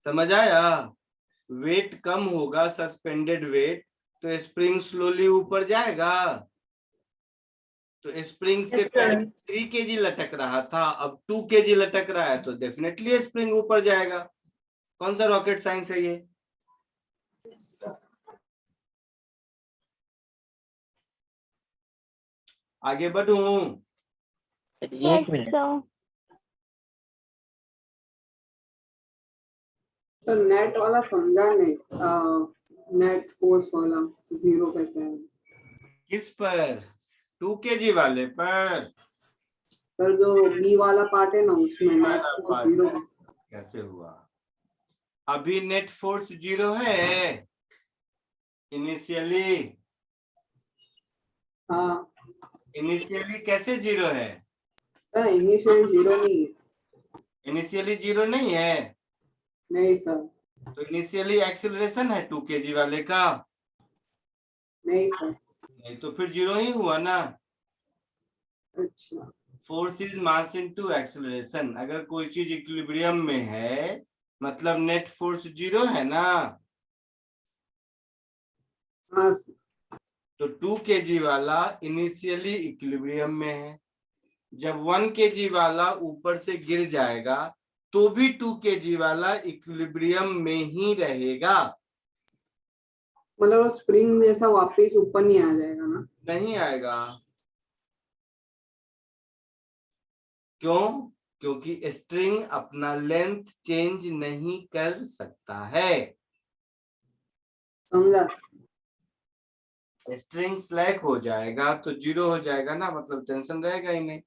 S1: समझ आया? वेट कम होगा, सस्पेंडेड वेट, तो स्प्रिंग स्लोली ऊपर जाएगा। तो स्प्रिंग से
S4: यस सर।
S1: 3 kg लटक रहा था, अब 2 kg लटक रहा है, तो डेफिनेटली स्प्रिंग ऊपर जाएगा। कौन सा रॉकेट साइंस है ये? आगे बढ़ूं?
S5: Sir 1 minute.
S6: सर नेट वाला समझा नहीं, नेट फोर्स वाला जीरो कैसे है?
S1: किस पर? 2 kg वाले पर?
S6: सर जो बी वाला पार्ट है ना, उसमें नेट
S1: वाला
S6: फोर्स
S1: part
S6: जीरो।
S1: कैसे हुआ? अभी नेट फोर्स जीरो है इनिशियली।
S6: हाँ
S1: इनिशियली कैसे जीरो है?
S6: सर, इनिशियल जीरो नहीं है।
S1: इनिशियली जीरो नहीं है।
S6: नहीं सर।
S1: तो इनिशियली एक्सेलरेशन है 2 kg वाले का।
S6: नहीं सर।
S1: नहीं तो फिर जीरो ही हुआ ना।
S6: अच्छा।
S1: Force is mass into acceleration. अगर कोई चीज इक्विलिब्रियम में है मतलब नेट फोर्स जीरो है ना।
S6: हाँ सर।
S1: तो 2 kg वाला इनिशियली इक्विलिब्रियम में है। जब 1 kg वाला ऊपर से गिर जाएगा तो भी 2 kg वाला इक्विलिब्रियम में ही रहेगा।
S6: मतलब स्प्रिंग जैसा वापस ऊपर नहीं आ जाएगा ना?
S1: नहीं आएगा। क्यों? क्योंकि स्ट्रिंग अपना लेंथ चेंज नहीं कर सकता है।
S6: समझा।
S1: स्ट्रिंग स्लैक हो जाएगा तो जीरो हो जाएगा ना, मतलब टेंशन रहेगा ही नहीं।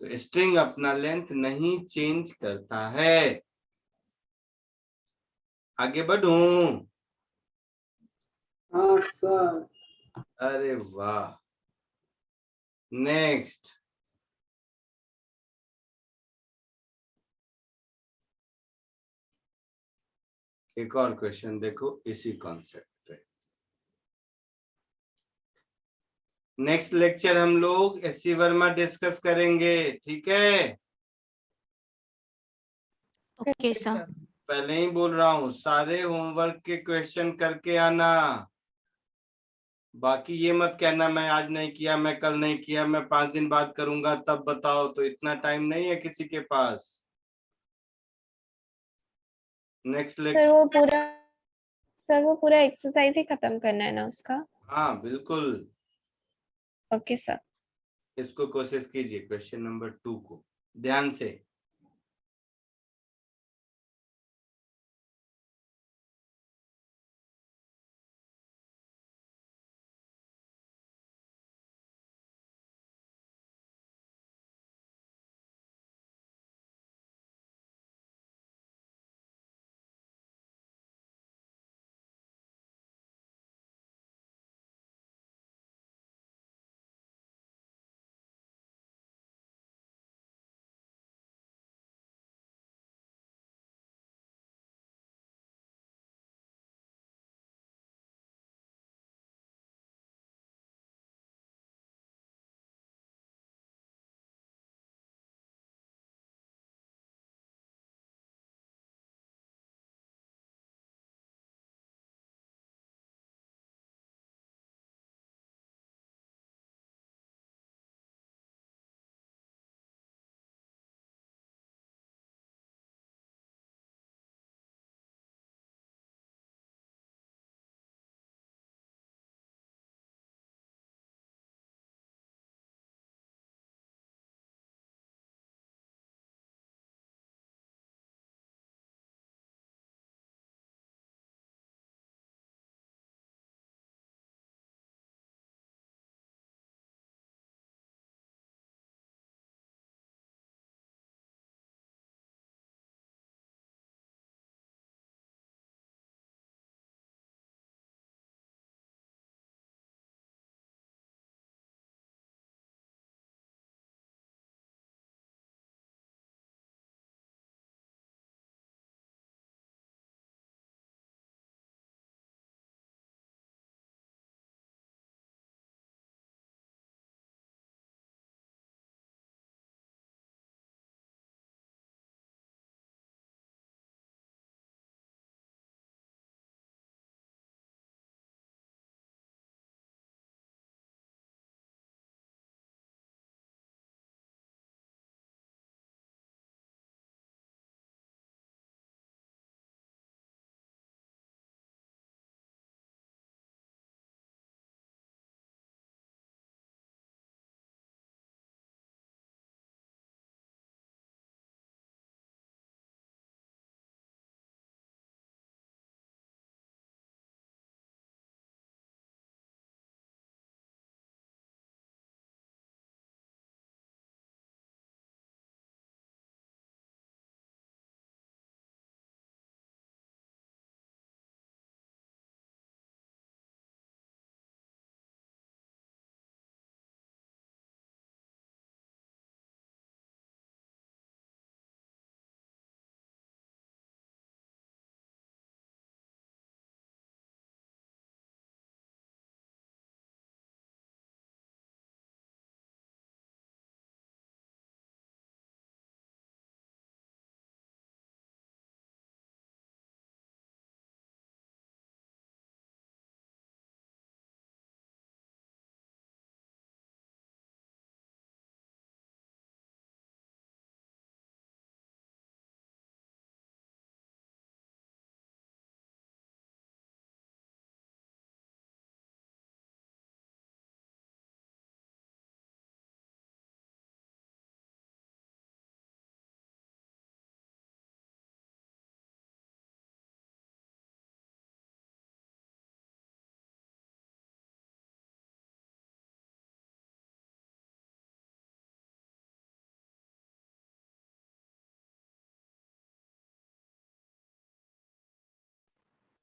S1: तो स्ट्रिंग अपना लेंथ नहीं चेंज करता है। आगे बढ़ूं?
S6: हाँ सर।
S1: अरे वाह। नेक्स्ट। एक और क्वेश्चन देखो इसी कॉन्सेप्ट पे। नेक्स्ट लेक्चर हम लोग एससी वर्मा डिस्कस करेंगे, ठीक है?
S7: Okay sir.
S1: पहले ही बोल रहा हूँ, सारे होमवर्क के क्वेश्चन करके आना। बाकी ये मत कहना मैं आज नहीं किया, मैं कल नहीं किया, मैं 5 दिन बाद करूंगा तब बताओ, तो इतना टाइम नहीं है किसी के पास। Next
S2: sir
S1: lecture.
S2: वो पूरा एक्सरसाइज ही खत्म करना है ना उसका?
S1: हाँ बिल्कुल।
S2: Okay sir.
S1: इसको कोशिश कीजिए क्वेश्चन नंबर 2 को ध्यान से।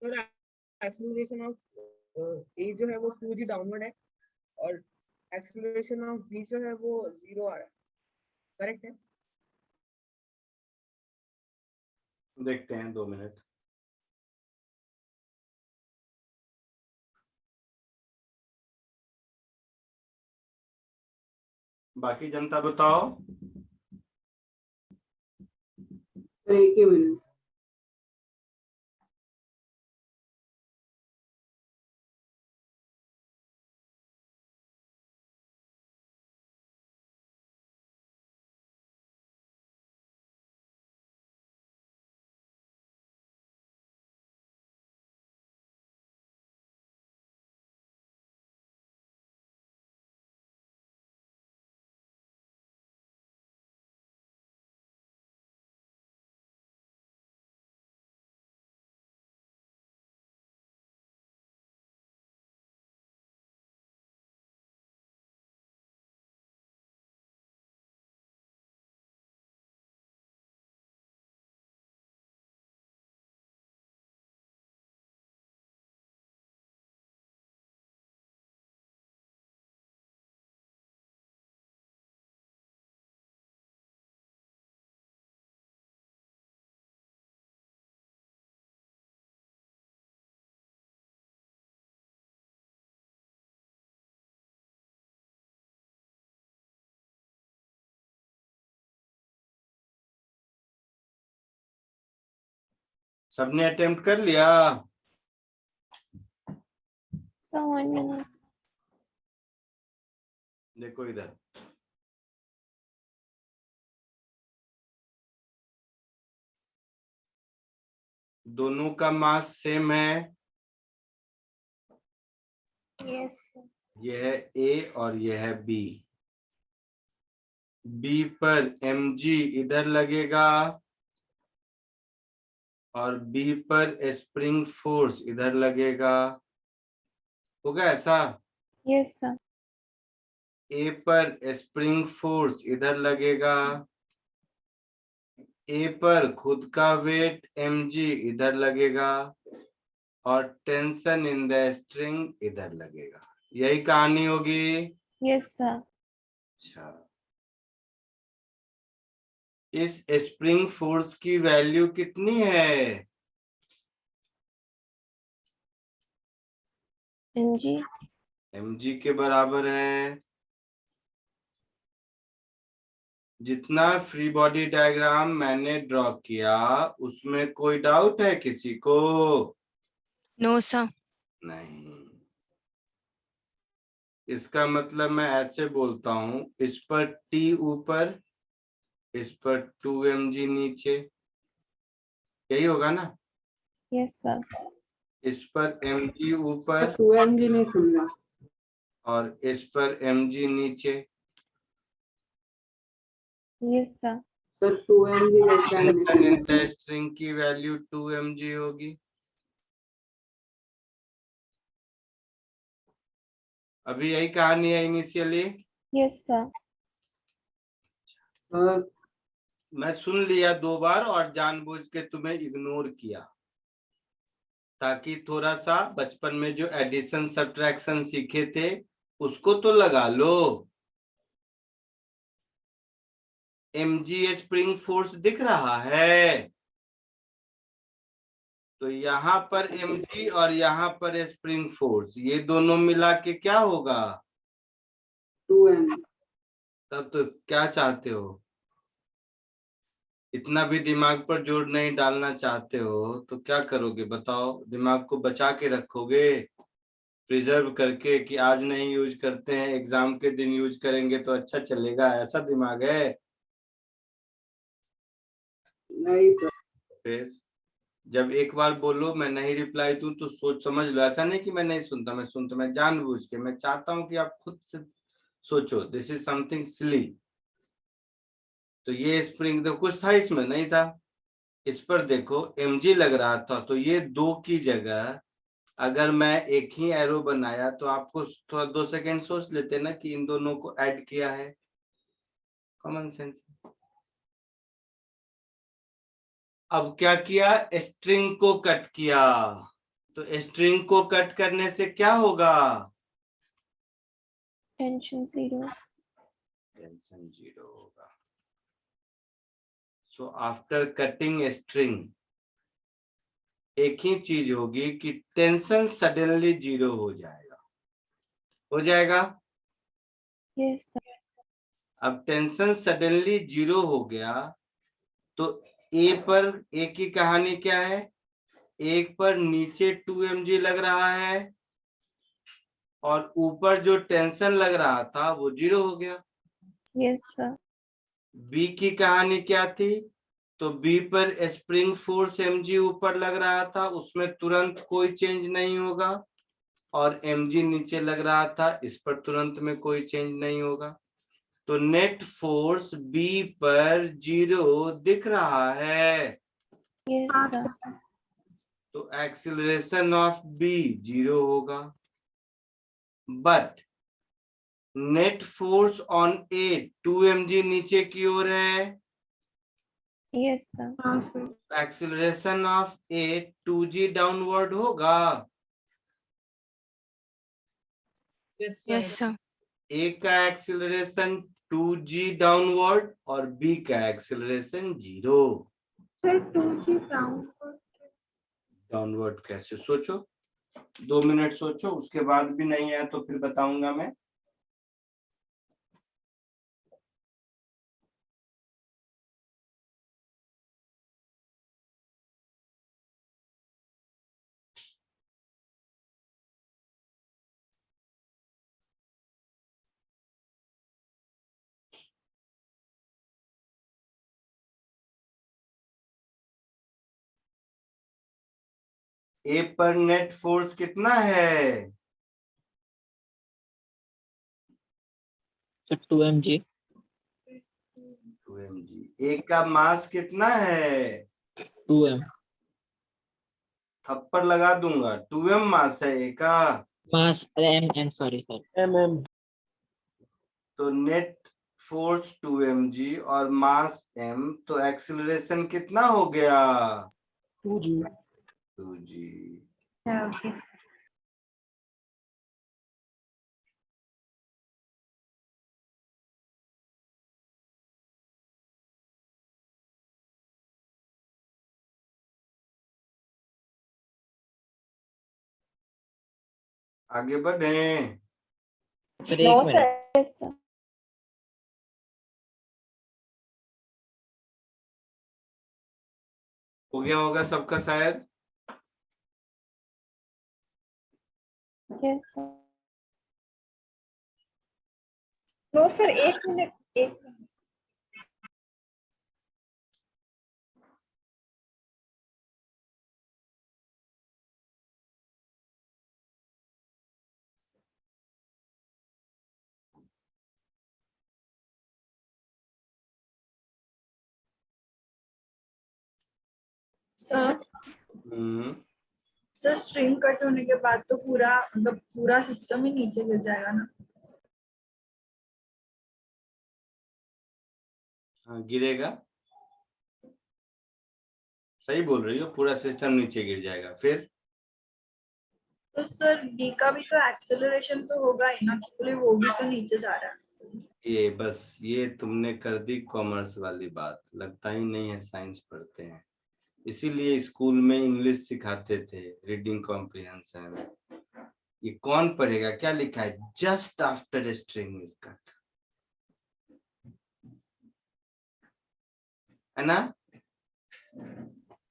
S10: सर एक्सेलरेशन ऑफ ए जो है वो 2g डाउनवर्ड है और एक्सेलरेशन ऑफ बी जो है वो 0 आ रहा है, करेक्ट है?
S1: देखते हैं 2 मिनट। बाकी जनता बताओ।
S6: सर एक ही मिनट।
S1: सबने अटेम्प्ट कर लिया?
S2: So 1 minute.
S1: देखो इधर, दोनों का मास सेम है।
S2: Yes.
S1: यह है ए और यह है बी। बी पर mg इधर लगेगा और बी पर स्प्रिंग फोर्स इधर लगेगा। होगा ऐसा?
S2: Yes, sir.
S1: ए पर स्प्रिंग फोर्स इधर लगेगा, ए पर खुद का वेट mg इधर लगेगा और टेंशन इन द स्ट्रिंग इधर लगेगा। यही कहानी होगी।
S2: Yes, sir.
S1: अच्छा, इस स्प्रिंग फोर्स की वैल्यू कितनी है?
S2: mg.
S1: mg के बराबर है। जितना फ्री बॉडी डायग्राम मैंने ड्रॉ किया उसमें कोई डाउट है किसी को?
S7: No sir.
S1: नहीं। इसका मतलब मैं ऐसे बोलता हूं, इस पर T ऊपर, इस पर 2mg नीचे, यही होगा ना?
S2: Yes, sir.
S1: इस पर mg ऊपर
S6: 2mg नहीं समझा।
S1: और इस पर mg नीचे।
S2: Yes, sir.
S6: Sir 2mg less than
S1: string की वैल्यू 2mg होगी। अभी यही कहानी है इनिशियली।
S2: Yes, sir.
S6: सर
S1: मैं सुन लिया 2 बार और जानबूझ के तुम्हें इग्नोर किया, ताकि थोड़ा सा बचपन में जो एडिशन सब्ट्रैक्शन सीखे थे उसको तो लगा लो। mg स्प्रिंग फोर्स दिख रहा है, तो यहाँ पर mg और यहाँ पर स्प्रिंग फोर्स, ये दोनों मिला के क्या होगा?
S6: 2m।
S1: तब तो क्या चाहते हो? इतना भी दिमाग पर जोर नहीं डालना चाहते हो तो क्या करोगे बताओ? दिमाग को बचा के रखोगे, प्रिजर्व करके, कि आज नहीं यूज करते हैं, एग्जाम के दिन यूज करेंगे तो अच्छा चलेगा, ऐसा दिमाग है?
S6: नहीं सर।
S1: फिर जब एक बार बोलो मैं नहीं रिप्लाई दूं तो सोच समझ लो। ऐसा नहीं कि मैं नहीं सुनता, मैं सुनता, मैं जानबूझ के, मैं चाहता हूं कि आप खुद से सोचो। दिस इज समथिंग सिली। तो ये स्प्रिंग तो कुछ था इसमें नहीं था, इस पर देखो mg लग रहा था, तो ये 2 की जगह अगर मैं एक ही एरो बनाया तो आपको थोड़ा 2 सेकंड सोच लेते ना कि इन दोनों को ऐड किया है। Common sense. अब क्या किया? स्ट्रिंग को कट किया। तो स्ट्रिंग को कट करने से क्या होगा?
S2: टेंशन 0।
S1: टेंशन 0 होगा। सो आफ्टर कटिंग स्ट्रिंग एक ही चीज होगी कि टेंशन सडनली 0 हो जाएगा। हो जाएगा?
S2: Yes sir.
S1: अब टेंशन सडनली 0 हो गया तो ए की कहानी क्या है? एक पर नीचे 2 mg लग रहा है और ऊपर जो टेंशन लग रहा था वो 0 हो गया।
S2: Yes sir.
S1: बी की कहानी क्या थी? तो बी पर स्प्रिंग फोर्स mg ऊपर लग रहा था, उसमें तुरंत कोई चेंज नहीं होगा, और mg नीचे लग रहा था, इस पर तुरंत में कोई चेंज नहीं होगा। तो नेट फोर्स बी पर 0 दिख रहा है।
S2: Yes sir.
S1: तो एक्सीलरेशन ऑफ बी 0 होगा। But net force on A 2 mg नीचे की ओर है।
S2: Yes sir.
S1: Acceleration of A 2g downward होगा।
S10: Yes
S7: Yes,
S10: sir.
S7: sir.
S1: A का एक्सीलरेशन 2g डाउनवर्ड और बी का एक्सीलरेशन 0
S4: सर 2g
S1: डाउनवर्ड। कैसे? सोचो, 2 मिनट सोचो, उसके बाद भी नहीं है तो फिर बताऊंगा मैं। ए पर नेट फोर्स कितना है?
S5: Sir 2 mg।
S1: 2 mg। ए का मास कितना है?
S5: 2 m।
S1: थप्पड़ लगा दूंगा, 2m मास है ए का।
S5: मास m सॉरी सर।
S9: mm
S1: तो नेट फोर्स 2 mg और मास m, तो एक्सीलरेशन कितना हो गया?
S9: 2g
S1: 2g। आगे बढ़े।
S5: Sir
S3: no
S5: 1 minute.
S3: Sir.
S2: Yes sir.
S1: हो गया होगा सबका शायद।
S2: Yes sir.
S3: No sir, 1 minute, 1 minute.
S4: Sir sir string cut होने के बाद तो पूरा मतलब पूरा सिस्टम ही नीचे गिर जाएगा ना?
S1: हाँ, गिरेगा। सही बोल रही हो, पूरा सिस्टम नीचे गिर जाएगा। फिर
S4: तो सर डी का भी तो एक्सेलरेशन तो होगा ही ना, क्योंकि वो भी तो नीचे जा रहा है।
S1: ये बस ये तुमने कर दी कॉमर्स वाली बात, लगता ही नहीं है साइंस पढ़ते हैं। इसीलिए स्कूल में इंग्लिश सिखाते थे, रीडिंग कॉम्प्रिहेंशन। ये कौन पढ़ेगा? क्या लिखा है? Just after string is cut, है ना?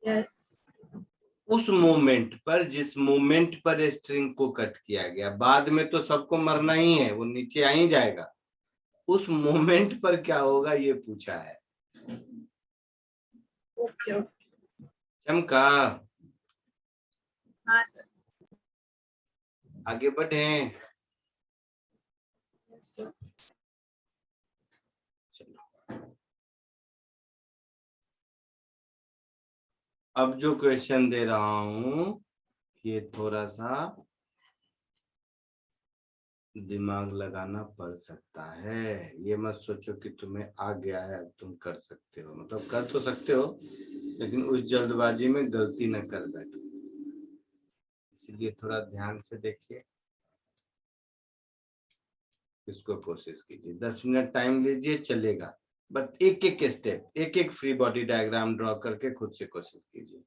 S4: यस।
S1: उस मोमेंट पर, जिस मोमेंट पर स्ट्रिंग को कट किया गया, बाद में तो सबको मरना ही है, वो नीचे आ ही जाएगा। उस मोमेंट पर क्या होगा ये पूछा है।
S4: Okay okay.
S1: चमका।
S4: हाँ सर।
S1: आगे बढ़े।
S4: Yes sir.
S1: अब जो क्वेश्चन दे रहा हूं ये थोड़ा सा दिमाग लगाना पड़ सकता है। ये मत सोचो कि तुम्हें आ गया है तुम कर सकते हो, मतलब कर तो सकते हो, लेकिन उस जल्दबाजी में गलती न कर बैठो। इसलिए थोड़ा ध्यान से देखिए, इसको कोशिश कीजिए, 10 मिनट टाइम लीजिए, चलेगा, बट एक एक स्टेप, एक एक फ्री बॉडी डायग्राम ड्रॉ करके खुद से कोशिश कीजिए।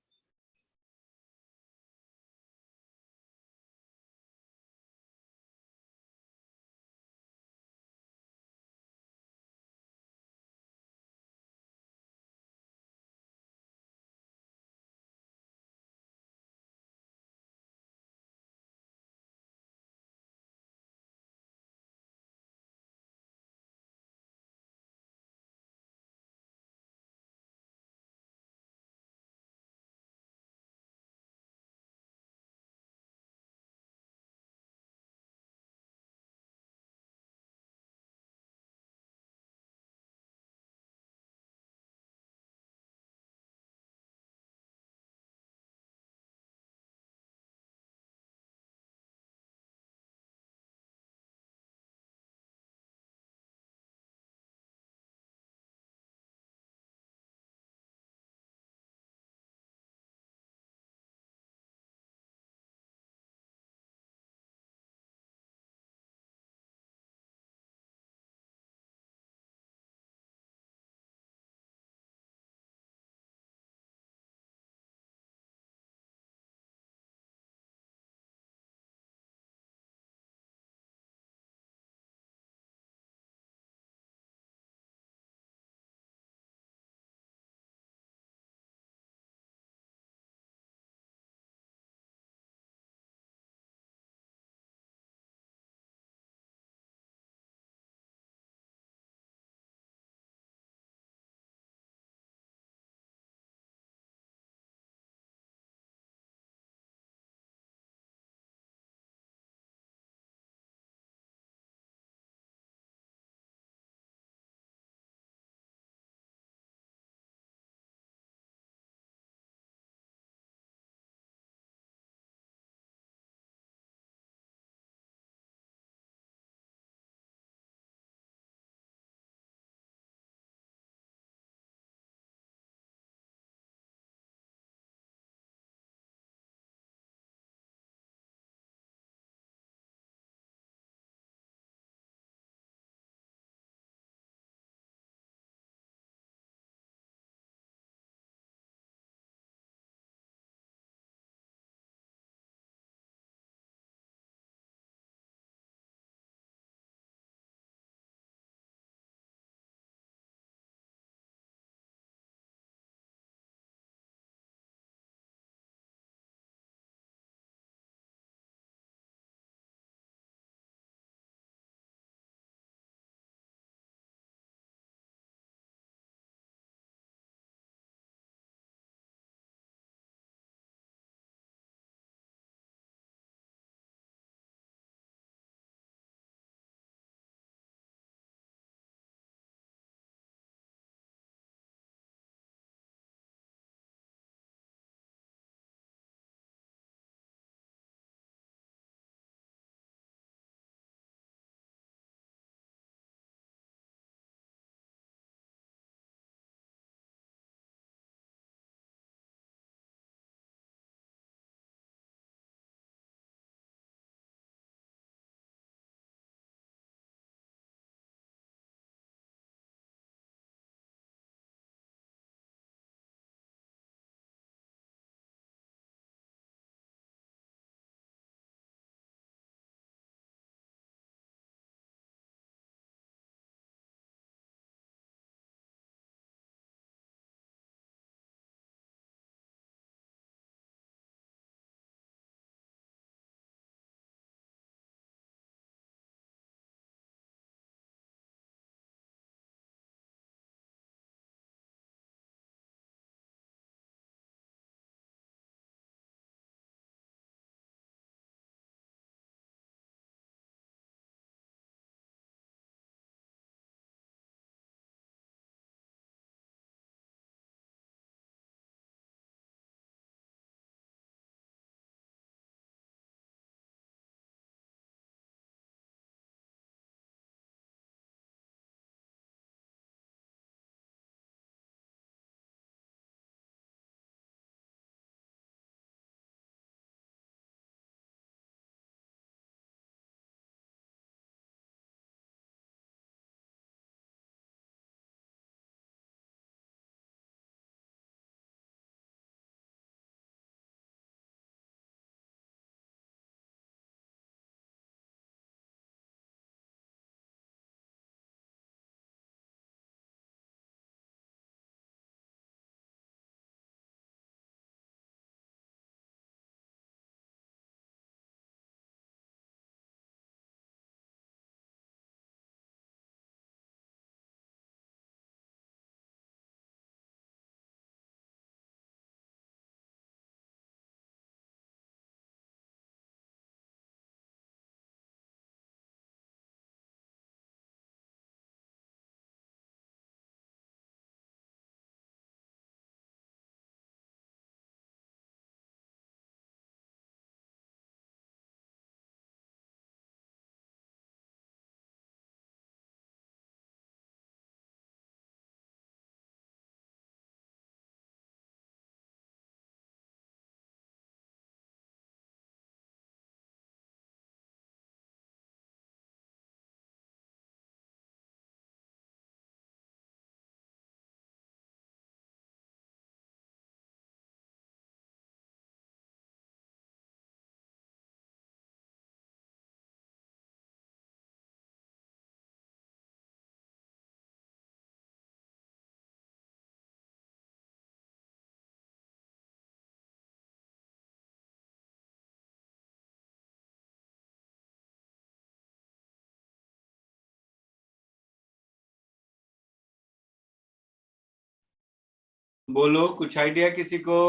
S1: बोलो कुछ आइडिया किसी को?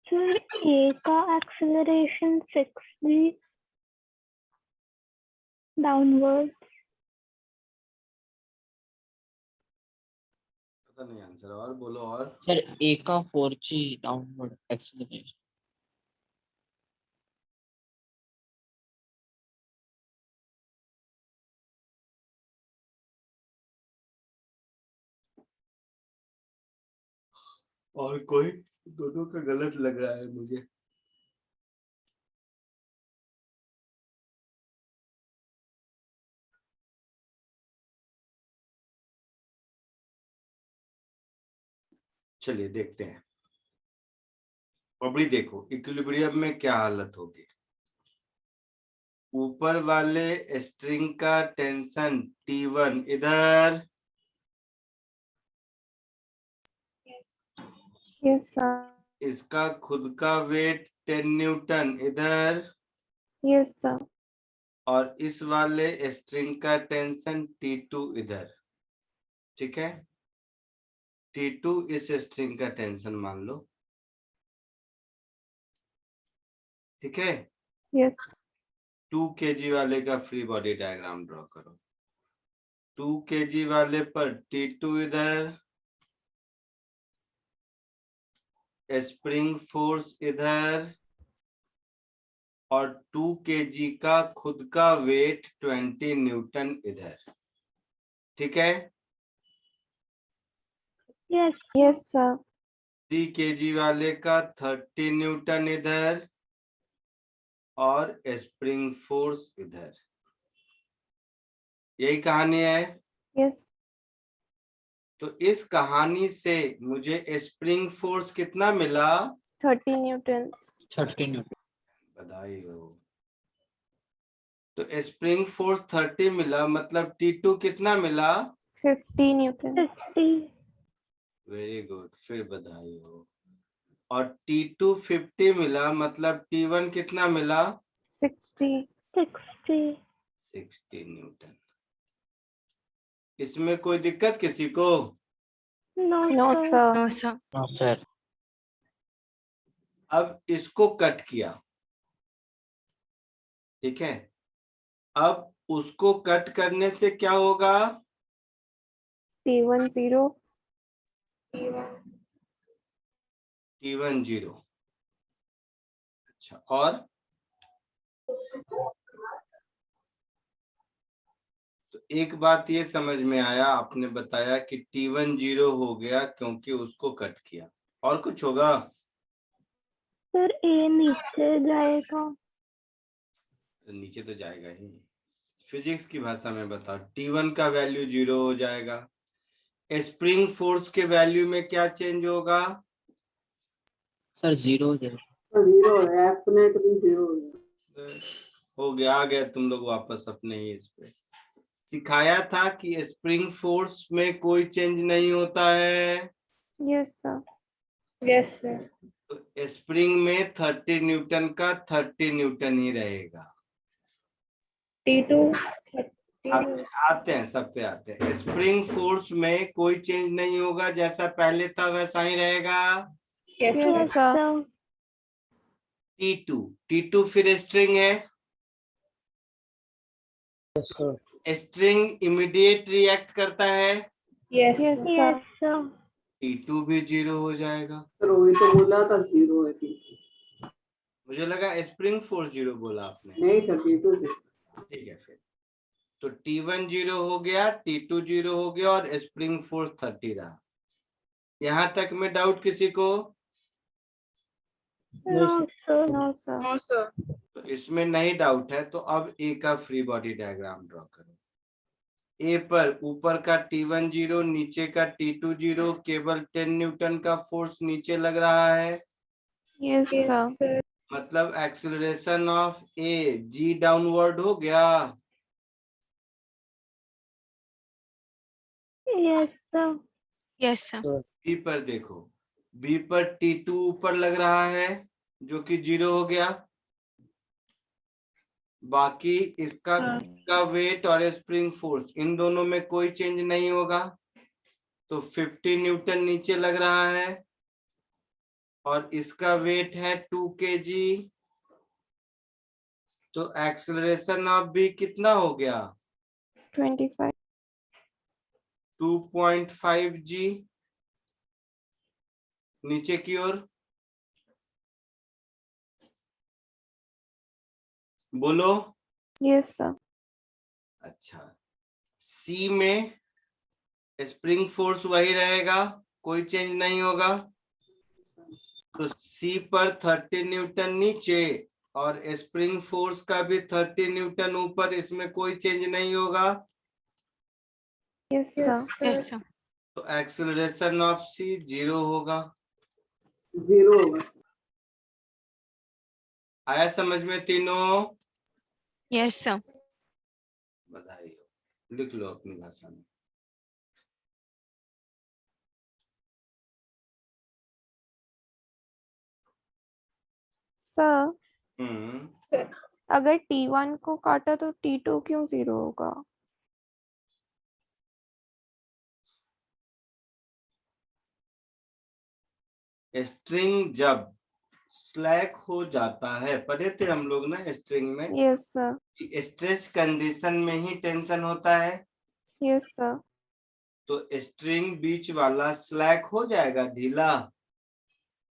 S2: सर ए का एक्सेलरेशन 6g डाउनवर्ड।
S1: पता नहीं आंसर, और बोलो और।
S5: सर ए का 4g डाउनवर्ड एक्सेलरेशन।
S1: और कोई? दोनों का गलत लग रहा है मुझे। चलिए देखते हैं। अभी देखो इक्विलिब्रियम में क्या हालत होगी। ऊपर वाले स्ट्रिंग का टेंशन T1 इधर,
S2: यस सर।
S1: इसका खुद का वेट 10 न्यूटन इधर,
S2: यस सर।
S1: और इस वाले स्ट्रिंग का टेंशन T2 इधर। ठीक है, T2 इस स्ट्रिंग का टेंशन मान लो। ठीक है,
S2: यस
S1: 2 kg वाले का फ्री बॉडी डायग्राम ड्रॉ करो। 2 kg वाले पर T2 इधर, स्प्रिंग फोर्स इधर, और 2 kg का खुद का वेट 20 न्यूटन इधर। ठीक है,
S2: यस यस सर।
S1: 3 kg वाले का 30 न्यूटन इधर, और स्प्रिंग फोर्स इधर। यही कहानी है।
S2: यस
S1: तो इस कहानी से मुझे स्प्रिंग फोर्स कितना मिला?
S2: 30 न्यूटन।
S5: 30 न्यूटन।
S1: बधाई हो। तो स्प्रिंग फोर्स 30 मिला, मतलब T2 कितना मिला?
S2: 50 न्यूटन। 50।
S1: वेरी गुड, फिर बधाई हो। और T2 50 मिला, मतलब T1 कितना मिला?
S2: 60
S1: न्यूटन। इसमें कोई दिक्कत किसी को?
S2: No sir.
S7: No sir.
S5: हाँ सर।
S1: अब इसको कट किया, ठीक है। अब उसको कट करने से क्या होगा?
S2: T1 0।
S1: T1 0। अच्छा, और तो एक बात ये समझ में आया, आपने बताया कि T1 0 हो गया क्योंकि उसको कट किया। और कुछ होगा?
S2: सर ए नीचे जाएगा।
S1: नीचे तो जाएगा ही। फिजिक्स की भाषा में बताओ, T1 का वैल्यू 0 हो जाएगा। स्प्रिंग फोर्स के वैल्यू में क्या चेंज होगा?
S5: सर 0 हो जाएगा।
S6: तो जीरो है, एफ नेट भी जीरो
S1: हो गया, आ गया तुम लोग वापस अपने ही इस पे। सिखाया था कि स्प्रिंग फोर्स में कोई चेंज नहीं होता है।
S2: Yes sir.
S3: Yes sir.
S1: तो स्प्रिंग में 30 न्यूटन का 30 न्यूटन ही रहेगा।
S3: T2
S1: आते हैं, सब पे आते हैं। स्प्रिंग फोर्स में कोई चेंज नहीं होगा, जैसा पहले था वैसा ही रहेगा।
S3: Yes
S2: yes
S3: sir.
S2: Sir.
S1: T2 फिर स्ट्रिंग है।
S9: Yes sir.
S1: String immediate react करता है।
S3: Yes
S2: yes
S3: sir.
S2: Sir.
S1: T2 भी 0 हो जाएगा।
S6: सर वही तो बोला था, जीरो है T2।
S1: मुझे लगा स्प्रिंग फोर्स 0 बोला आपने।
S6: नहीं सर, T2
S1: ठीक है, फिर तो T1 0 हो गया, T2 0 हो गया, और स्प्रिंग फोर्स 30 रहा। यहां तक में डाउट किसी को?
S2: No sir. No sir.
S4: No sir.
S1: तो इसमें नहीं डाउट है, तो अब ए का फ्री बॉडी डायग्राम ड्रॉ करो। ए पर ऊपर का T1 0, नीचे का T2 0, केवल 10 न्यूटन का फोर्स नीचे लग रहा है।
S2: Yes sir.
S1: मतलब acceleration of A G downward हो गया।
S2: Yes sir.
S7: Yes sir.
S1: B पर देखो, बी पर T2 ऊपर लग रहा है, जो कि 0 हो गया। बाकी इसका का वेट और स्प्रिंग फोर्स इन दोनों में कोई चेंज नहीं होगा, तो 50 न्यूटन नीचे लग रहा है और इसका वेट है 2 kg, तो एक्सेलरेशन ऑफ बी कितना हो गया
S2: 25।
S1: 2.5 g नीचे की ओर। बोलो।
S2: Yes sir.
S1: अच्छा, सी में स्प्रिंग फोर्स वही रहेगा, कोई चेंज नहीं होगा, तो सी पर 30 न्यूटन नीचे और स्प्रिंग फोर्स का भी 30 न्यूटन ऊपर, इसमें कोई चेंज नहीं होगा,
S2: यस सर।
S7: Yes, sir.
S1: तो एक्सेलरेशन ऑफ सी 0 होगा।
S6: 0 होगा।
S1: आया समझ में तीनों?
S7: Yes, sir.
S1: बधाई हो, लिख लो अपनी भाषा में।
S2: सर अगर T1 को काटा तो T2 क्यों 0 होगा?
S1: स्ट्रिंग जब स्लैक हो जाता है, पढ़े थे हम लोग ना स्ट्रिंग में,
S2: यस सर।
S1: स्ट्रेस कंडीशन में ही टेंशन होता है,
S2: यस सर।
S1: तो स्ट्रिंग बीच वाला स्लैक हो जाएगा, ढीला।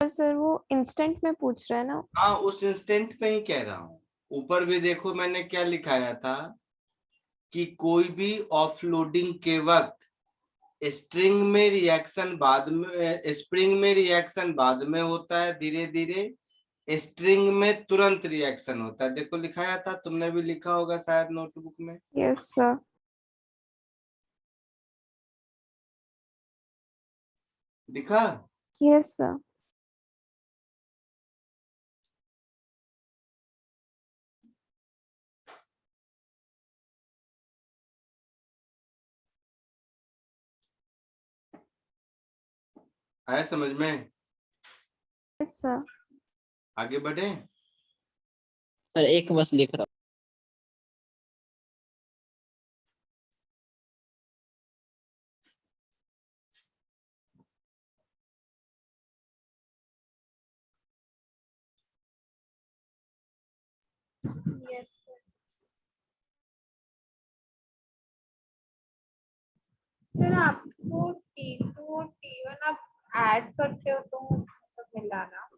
S2: सर वो इंस्टेंट में पूछ रहा है ना।
S1: हाँ, उस इंस्टेंट पे ही कह रहा हूँ। ऊपर भी देखो मैंने क्या लिखाया था कि कोई भी ऑफलोडिंग के वक्त स्ट्रिंग में रिएक्शन बाद में, स्प्रिंग में रिएक्शन बाद में होता है धीरे धीरे, स्ट्रिंग में तुरंत रिएक्शन होता है। देखो लिखाया था, तुमने भी लिखा होगा शायद नोटबुक में।
S2: Yes sir.
S1: दिखा?
S2: Yes sir.
S1: आया समझ में?
S2: Yes sir.
S1: आगे बढ़े।
S5: सर एक बस लिख रहा
S3: यस सर। आपको T2 और T1 आप ऐड करते हो तो मतलब मिलाना।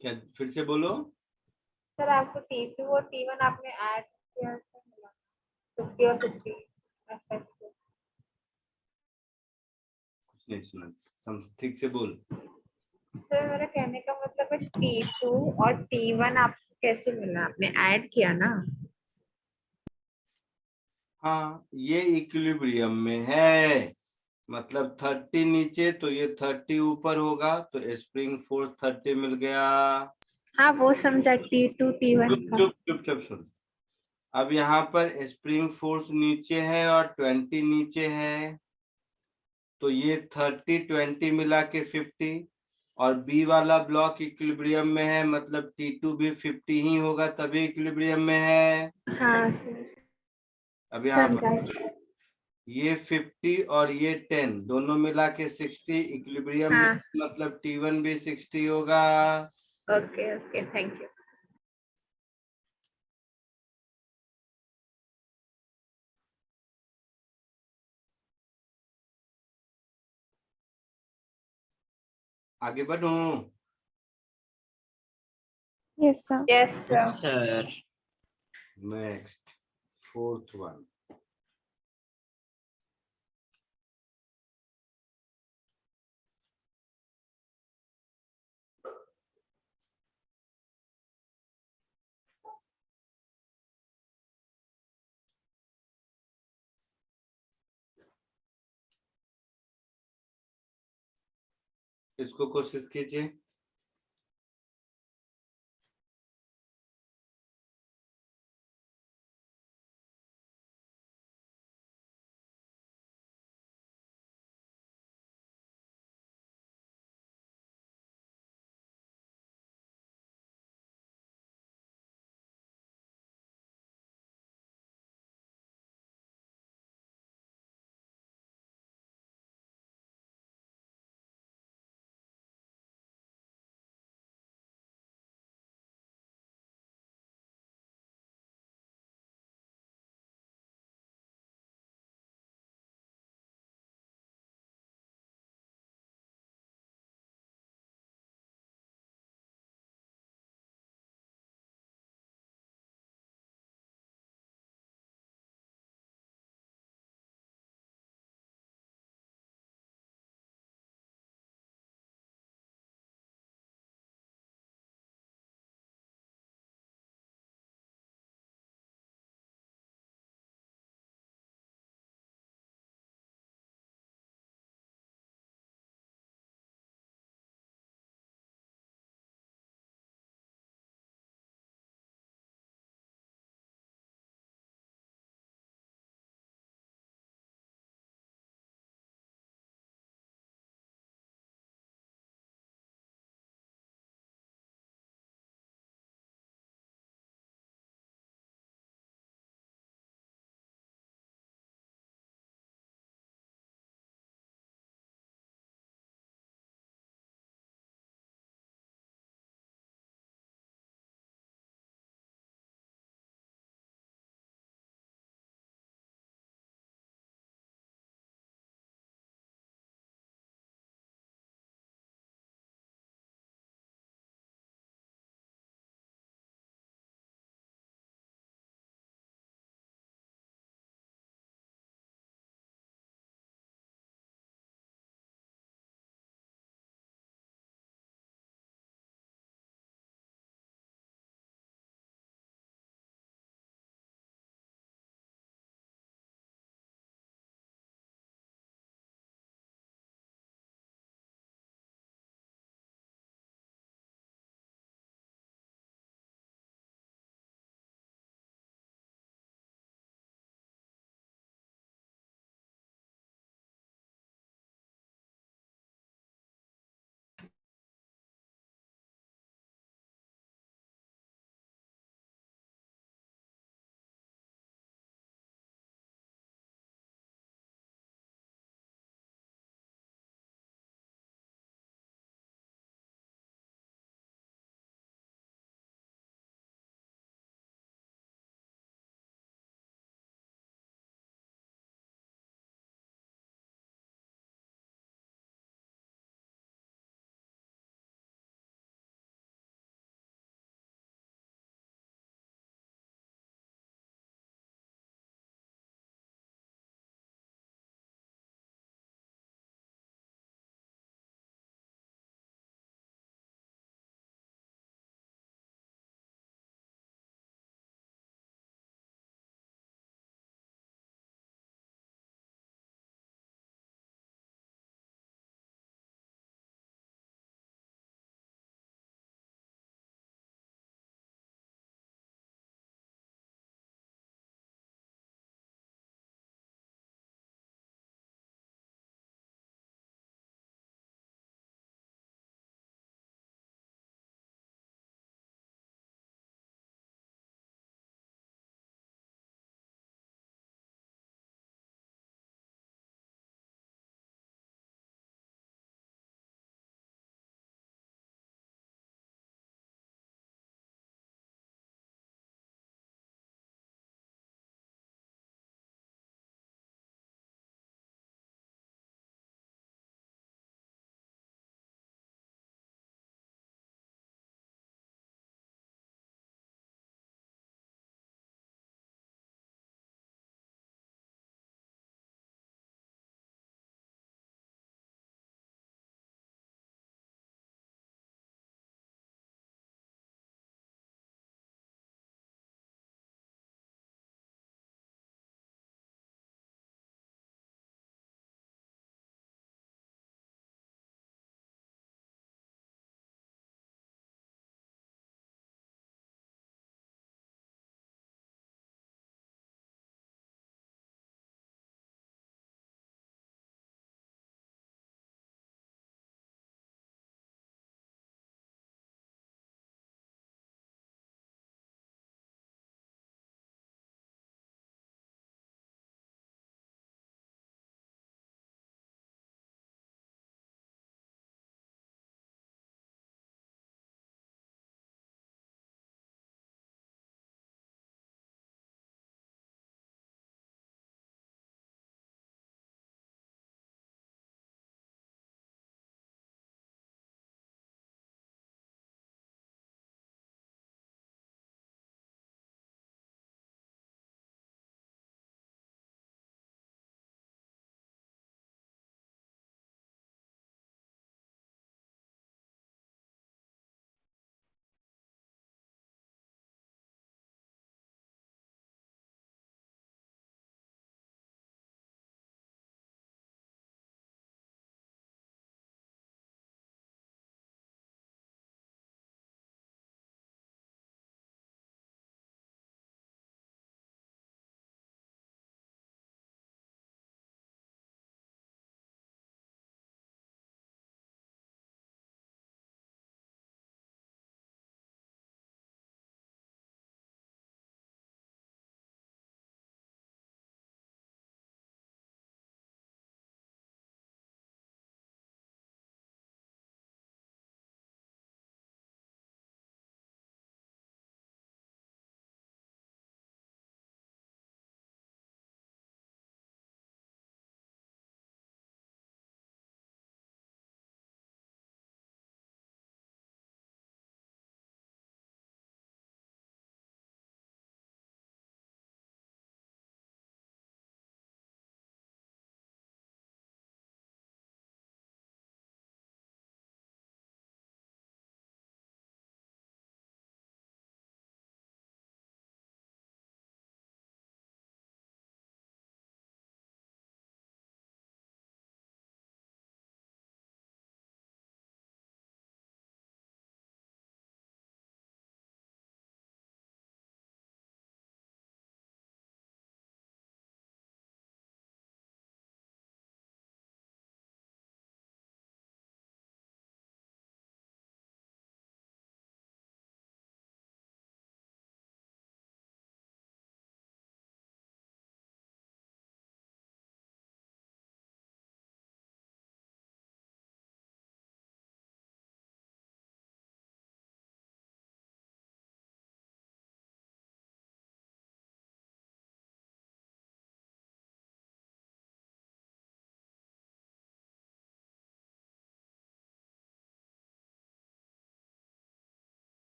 S1: क्या, फिर से बोलो।
S3: सर आपको T2 और T1 आपने ऐड किया तो मिलाना 50 और 60 FS से।
S1: कुछ नहीं सुना, ठीक से बोल।
S3: सर मेरा कहने का मतलब है T2 और T1 आपको कैसे मिला, आपने ऐड किया ना।
S1: हाँ, ये इक्विलिब्रियम में है, मतलब 30 नीचे तो ये 30 ऊपर होगा, तो स्प्रिंग फोर्स 30 मिल गया।
S3: हाँ वो समझा T2 T1
S1: चुप
S3: का।
S1: चुप चुप चुप सुन। अब यहाँ पर स्प्रिंग फोर्स नीचे है और 20 नीचे है, तो ये 30 20 मिला के 50, और बी वाला ब्लॉक इक्विलिब्रियम में है, मतलब T2 भी 50 ही होगा, तभी इक्विलिब्रियम में है।
S3: हाँ सर
S1: अब यहाँ
S3: समझा।
S1: पर ये 50 और ये 10 दोनों मिला के 60 इक्विलिब्रियम में,
S3: हाँ
S1: मतलब T1 भी 60 होगा।
S3: Okay okay thank you.
S1: आगे बढ़ूं?
S2: Yes sir.
S3: यस
S5: था
S3: sir.
S5: Sir.
S1: Next, fourth one. इसको कोशिश कीजिए।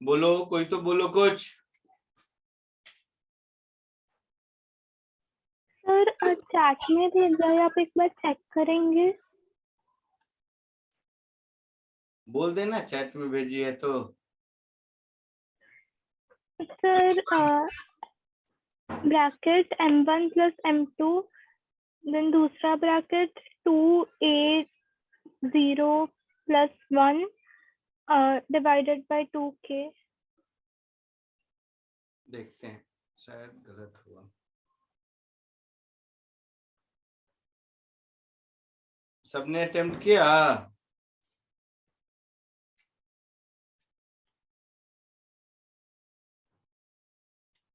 S1: बोलो, कोई तो बोलो कुछ।
S2: सर चैट में भेजा है, आप एक बार चेक करेंगे?
S1: बोल देना चैट में भेजी है तो।
S2: Sir bracket m1 plus m2, then दूसरा bracket 2a0 plus 1 divided by 2k।
S1: देखते हैं, शायद गलत हुआ। सबने अटेम्प्ट किया?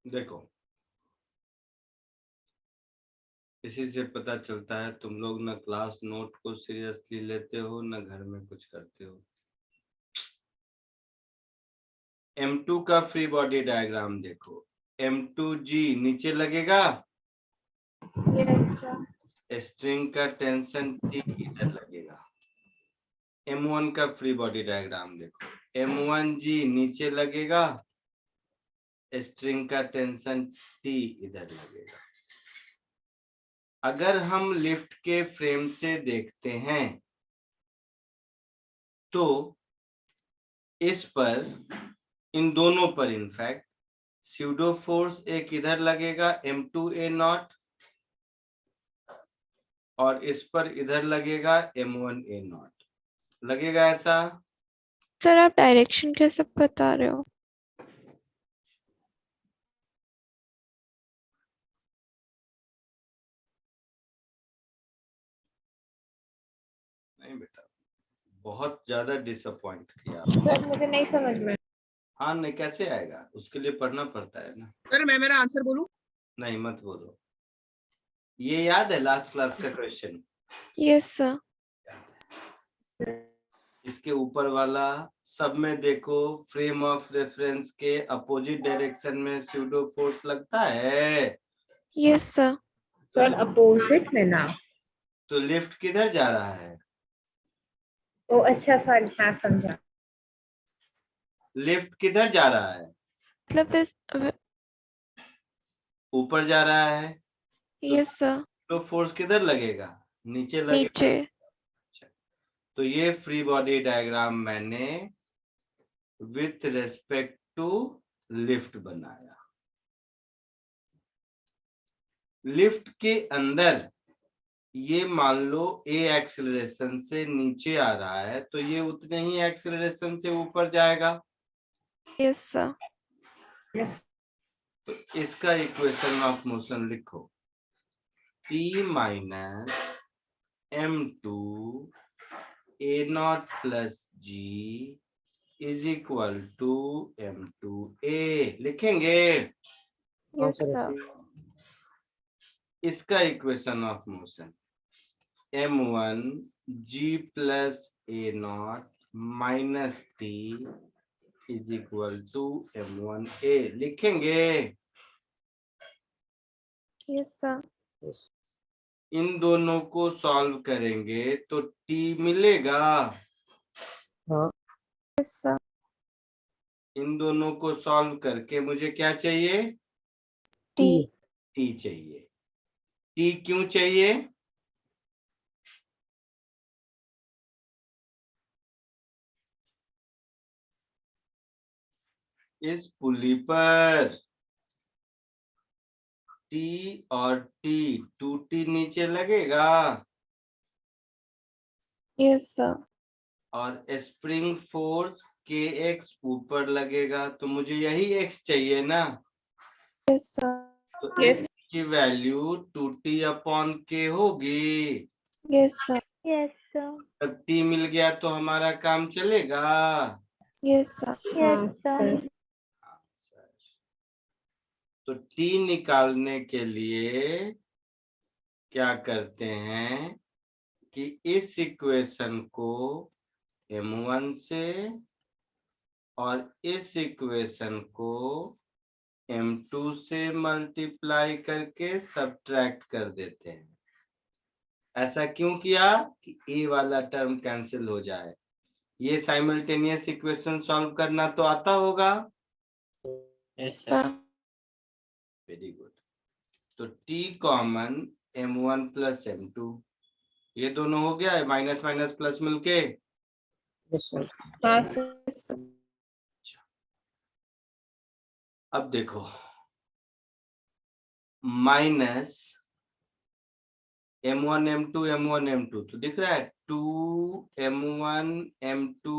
S1: देखो, इसी से पता चलता है तुम लोग ना क्लास नोट को सीरियसली लेते हो ना घर में कुछ करते हो। M2 का फ्री बॉडी डायग्राम देखो। M2G नीचे लगेगा,
S3: यस सर।
S1: स्ट्रिंग का टेंशन T इधर लगेगा। M1 का फ्री बॉडी डायग्राम देखो। M1G नीचे लगेगा, स्ट्रिंग का टेंशन T इधर लगेगा। अगर हम लिफ्ट के फ्रेम से देखते हैं तो इस पर, इन दोनों पर इनफैक्ट स्यूडो फोर्स एक इधर लगेगा M2A0, और इस पर इधर लगेगा M1A0। लगेगा ऐसा?
S2: सर आप डायरेक्शन कैसे बता रहे हो?
S1: नहीं बेटा, बहुत ज्यादा डिसअपॉइंट किया।
S3: सर मुझे नहीं समझ में।
S1: हाँ, नहीं कैसे आएगा, उसके लिए पढ़ना पड़ता है ना।
S10: सर मैं मेरा आंसर बोलूं?
S1: नहीं मत बोलो। ये याद है लास्ट क्लास का क्वेश्चन?
S2: Yes sir.
S1: इसके ऊपर वाला सब में देखो, फ्रेम ऑफ रेफरेंस के अपोजिट डायरेक्शन में स्यूडो फोर्स लगता है।
S2: Yes sir.
S3: सर अपोजिट में ना?
S1: तो लिफ्ट किधर जा रहा है?
S3: ओ अच्छा सर, हाँ समझा।
S1: लिफ्ट किधर जा रहा है?
S2: मतलब इस
S1: ऊपर जा रहा है।
S2: Yes sir.
S1: तो फोर्स किधर लगेगा? नीचे लगेगा।
S2: नीचे।
S1: तो ये फ्री बॉडी डायग्राम मैंने विथ रेस्पेक्ट टू लिफ्ट बनाया। लिफ्ट के अंदर ये मान लो a एक्सेलरेशन से नीचे आ रहा है, तो ये उतने ही एक्सेलरेशन से ऊपर जाएगा।
S2: Yes sir.
S1: तो इसका इक्वेशन ऑफ मोशन लिखो, T minus M2 A0 plus G is equal to M2A। लिखेंगे?
S2: Yes sir.
S1: इसका equation of motion M1G plus A0 minus T is equal to M1A। लिखेंगे?
S2: Yes sir.
S1: इन दोनों को solve करेंगे तो T मिलेगा।
S9: हाँ
S2: यस सर।
S1: इन दोनों को सॉल्व करके मुझे क्या चाहिए?
S2: टी।
S1: T चाहिए। T क्यों चाहिए? इस पुली पर T और T 2T नीचे लगेगा
S2: यस सर।
S1: और स्प्रिंग फोर्स Kx ऊपर लगेगा, तो मुझे यही x चाहिए ना।
S2: Yes sir.
S1: तो x की वैल्यू 2T अपॉन K होगी।
S2: Yes sir. Yes sir.
S1: तब T मिल गया तो हमारा काम चलेगा।
S2: Yes sir.
S3: Yes sir.
S1: तो T निकालने के लिए क्या करते हैं कि इस इक्वेशन को M1 से और इस इक्वेशन को M2 से मल्टीप्लाई करके सब्ट्रैक्ट कर देते हैं। ऐसा क्यों किया? कि A वाला टर्म कैंसिल हो जाए। ये साइमल्टेनियस इक्वेशन सॉल्व करना तो आता होगा।
S5: Yes sir.
S1: Very good. तो t common m1 plus m2, ये दोनों हो गया है, माइनस माइनस प्लस मिलके।
S5: Yes sir.
S2: हाँ सर।
S1: अब देखो, minus m1 m2 m1 m2 तो दिख रहा है 2 m1 m2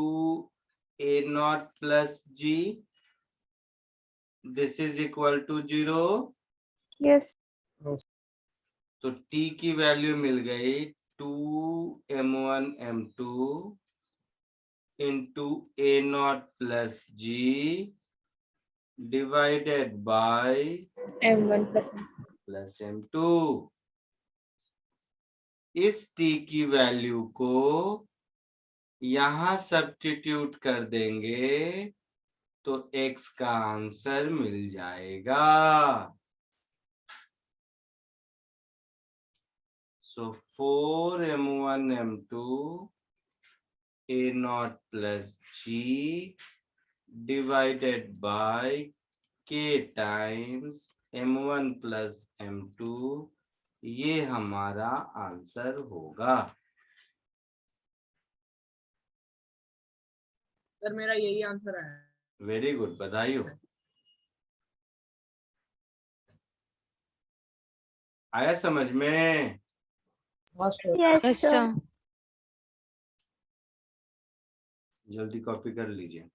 S1: a naught plus g, this is equal to 0।
S2: Yes
S1: तो t की वैल्यू मिल गई 2 m1 m2 into a naught plus g divided by
S2: m1
S1: plus m2। इस t की वैल्यू को यहां सब्स्टिट्यूट कर देंगे तो x का आंसर मिल जाएगा। सो 4 m1 m2 a naught plus g divided bye k times m1 plus m2, ये हमारा आंसर होगा।
S10: सर मेरा यही आंसर है।
S1: वेरी गुड, बधाई हो। आया समझ में?
S7: Yes, sir.
S1: जल्दी कॉपी कर लीजिए।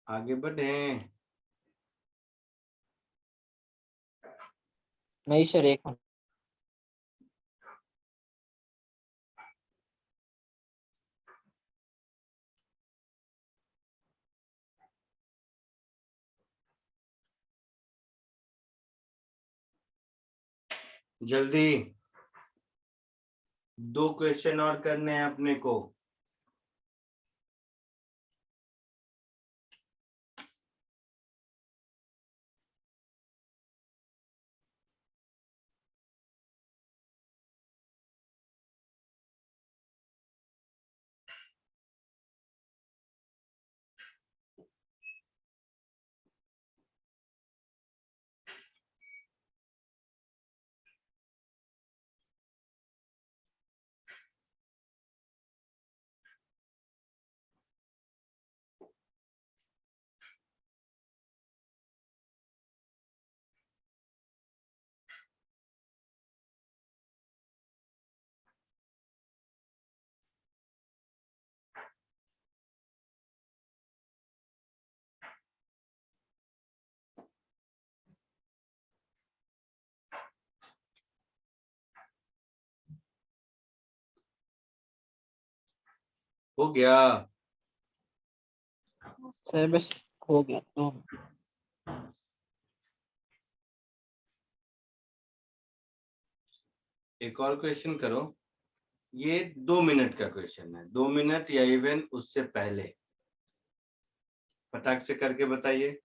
S1: आगे बढ़े।
S5: नहीं सर, एक मिनट।
S1: जल्दी 2 क्वेश्चन और करने हैं अपने को। हो गया?
S5: सर बस हो गया तो।
S1: एक और क्वेश्चन करो। ये 2 मिनट का क्वेश्चन है, 2 मिनट या इवन उससे पहले। फटाक से करके बताइए।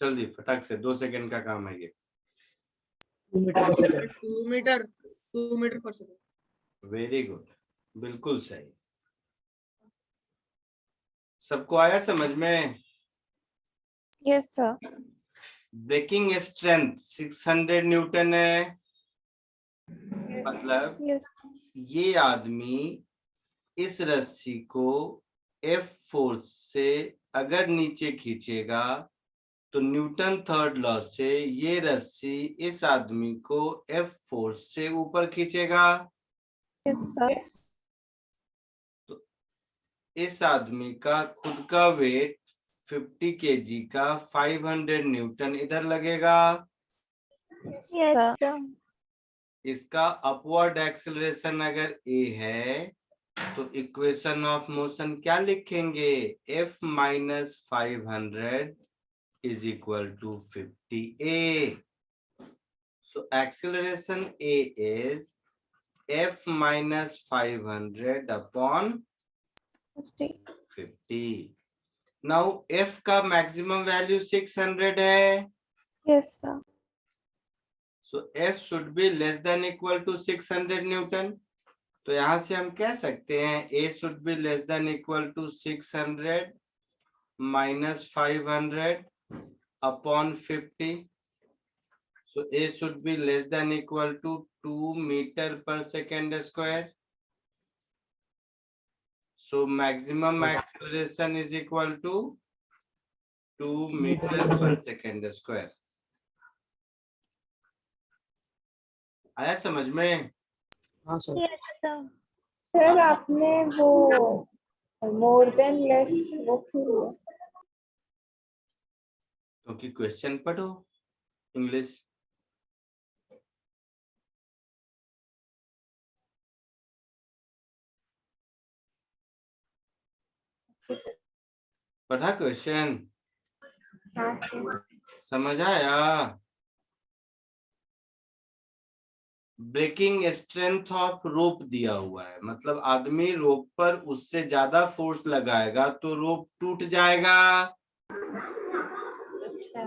S1: जल्दी फटाक से, 2 सेकंड का काम है ये।
S9: 2 metre per second.
S10: 2 metre per second.
S1: Very good, बिल्कुल सही। सबको आया समझ में?
S2: Yes sir.
S1: Breaking strength 600 newton है, मतलब
S2: यस
S1: ये आदमी इस रस्सी को F फोर्स से अगर नीचे खींचेगा तो न्यूटन थर्ड लॉ से ये रस्सी इस आदमी को F फोर्स से ऊपर खींचेगा।
S2: Yes sir.
S1: तो इस आदमी का खुद का वेट 50 केजी का 500 न्यूटन इधर लगेगा।
S2: Yes sir.
S1: इसका अपवर्ड एक्सेलरेशन अगर a है तो इक्वेशन ऑफ मोशन क्या लिखेंगे? F minus 500 is equal to 50a. So acceleration a is F minus 500 upon 50. Now F का maximum value 600 है.
S2: Yes sir.
S1: So F should be less than equal to 600 Newton. तो यहाँ से हम कह सकते हैं A should be less than equal to 600 minus 500 upon 50. So A should be less than equal to 2 meter per second square. So maximum acceleration is equal to 2 meter per second square. आया समझ में?
S9: हाँ sir.
S3: Sir आपने वो more than less वो क्यों लिया?
S1: क्योंकि क्वेश्चन पढ़ो इंग्लिश। पढ़ा क्वेश्चन?
S3: हाँ सर।
S1: समझ आया? ब्रेकिंग स्ट्रेंथ ऑफ रोप दिया हुआ है, मतलब आदमी रोप पर उससे ज्यादा फोर्स लगाएगा तो रोप टूट जाएगा।
S3: अच्छा।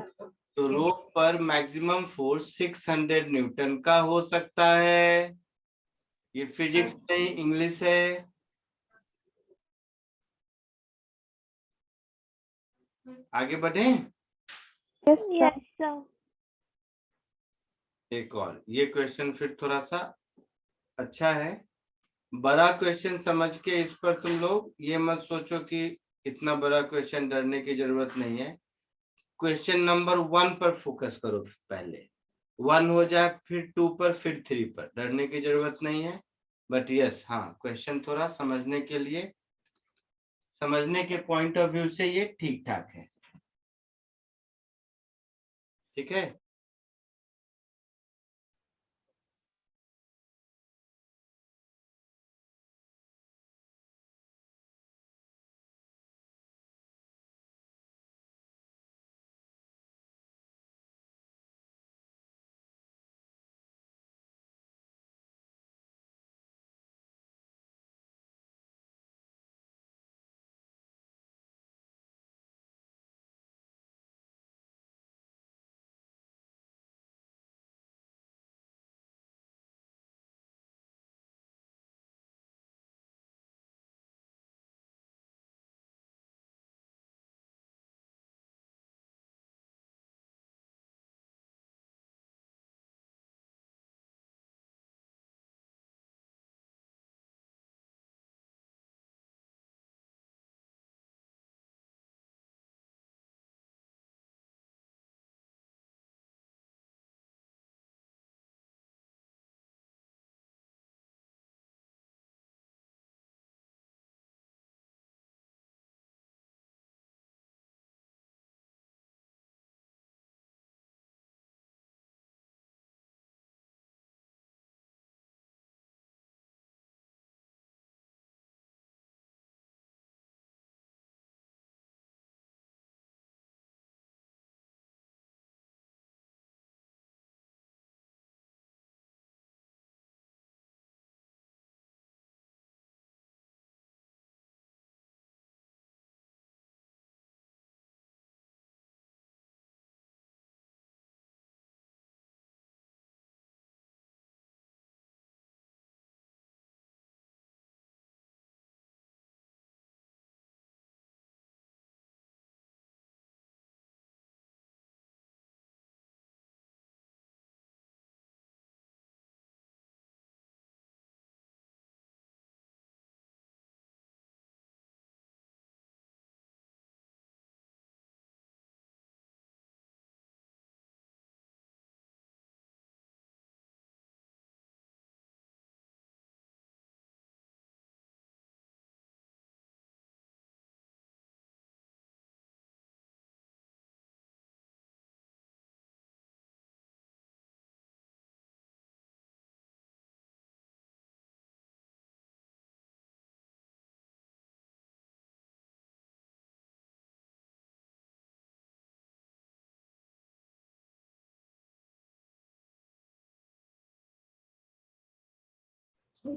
S1: तो रोप पर मैक्सिमम फोर्स 600 न्यूटन का हो सकता है। ये फिजिक्स नहीं इंग्लिश है। आगे बढ़े?
S2: Yes sir.
S1: एक और ये क्वेश्चन फिर थोड़ा सा अच्छा है, बड़ा क्वेश्चन समझ के इस पर तुम लोग ये मत सोचो कि इतना बड़ा क्वेश्चन, डरने की जरूरत नहीं है। क्वेश्चन नंबर 1 पर फोकस करो, पहले 1 हो जाए फिर 2 पर फिर 3 पर, डरने की जरूरत नहीं है। बट यस हाँ, क्वेश्चन थोड़ा समझने के लिए, समझने के पॉइंट ऑफ व्यू से ये ठीक ठाक है। ठीक है।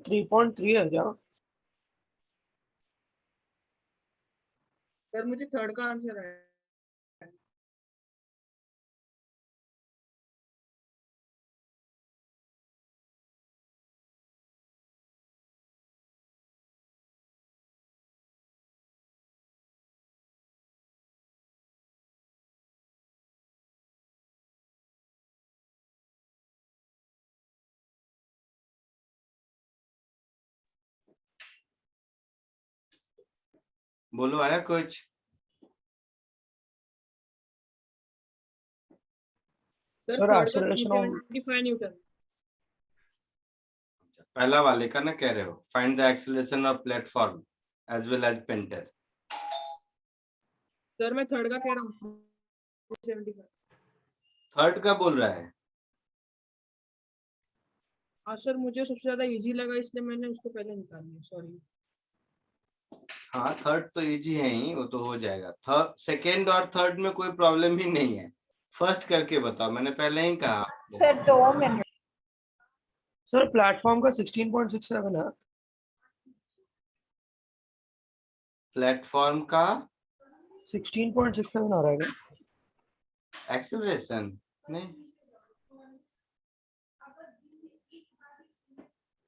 S9: 3.3 है क्या?
S10: सर मुझे थर्ड का आंसर है।
S1: बोलो, आया कुछ?
S10: सर
S9: सर
S10: थर्ड का
S9: acceleration of
S10: 375 न्यूटन।
S1: पहला वाले का ना कह रहे हो, find the acceleration of platform as well as painter.
S10: Sir मैं थर्ड का कह रहा हूँ 375।
S1: थर्ड का बोल रहा है?
S10: हाँ सर मुझे सबसे ज्यादा इजी लगा इसलिए मैंने उसको पहले निकाल लिया, सॉरी।
S1: हाँ थर्ड तो इजी है ही, वो तो हो जाएगा। थर्ड, सेकेंड और थर्ड में कोई प्रॉब्लम ही नहीं है। फर्स्ट करके बताओ, मैंने पहले ही कहा।
S3: Sir 2 minute.
S9: सर प्लेटफॉर्म का 16.67 है।
S1: प्लेटफॉर्म का
S9: 16.67 आ रहा है क्या?
S1: एक्सेलरेशन नहीं,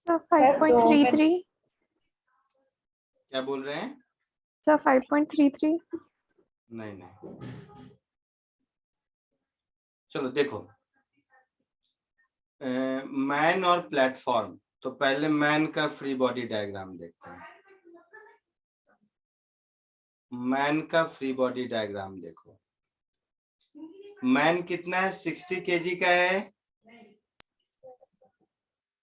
S2: सर 5.33।
S1: क्या बोल रहे हैं?
S2: सर 5.33।
S1: नहीं नहीं, चलो देखो, मैन और प्लेटफॉर्म। तो पहले मैन का फ्री बॉडी डायग्राम देखते हैं। मैन का फ्री बॉडी डायग्राम देखो। मैन कितना है? 60 केजी का है।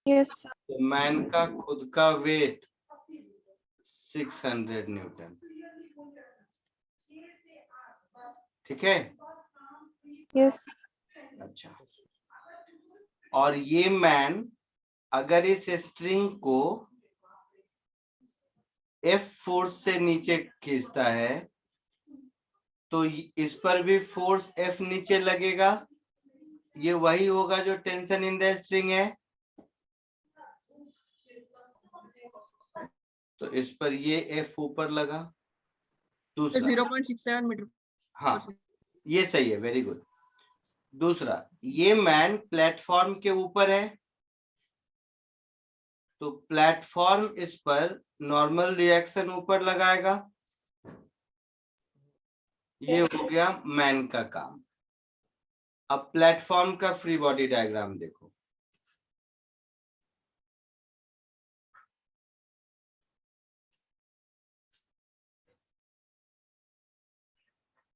S2: Yes sir.
S1: तो मैन का खुद का वेट 600 न्यूटन। ठीक है?
S2: यस।
S1: अच्छा, और ये मैन अगर इस स्ट्रिंग को F फोर्स से नीचे खींचता है तो इस पर भी फोर्स F नीचे लगेगा। ये वही होगा जो टेंशन इन द स्ट्रिंग है। तो इस पर ये F ऊपर लगा। दूसरा,
S10: 0.67 मीटर।
S1: हाँ ये सही है, वेरी गुड। दूसरा, ये मैन प्लेटफॉर्म के ऊपर है तो प्लेटफॉर्म इस पर नॉर्मल रिएक्शन ऊपर लगाएगा। ये हो गया मैन का काम। अब प्लेटफॉर्म का फ्री बॉडी डायग्राम देखो।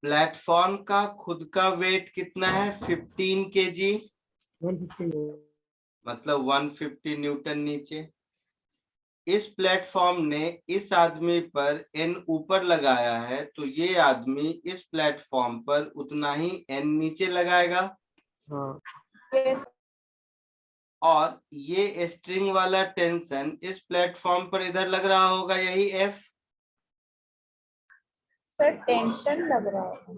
S1: प्लेटफॉर्म का खुद का वेट कितना है? 15 केजी,
S9: 150।
S1: मतलब 150 न्यूटन नीचे। इस प्लेटफॉर्म ने इस आदमी पर N ऊपर लगाया है तो ये आदमी इस प्लेटफॉर्म पर उतना ही N नीचे लगाएगा।
S9: हाँ
S3: यस
S1: और ये स्ट्रिंग वाला टेंशन इस प्लेटफॉर्म पर इधर लग रहा होगा, यही F।
S3: सर टेंशन लग रहा है।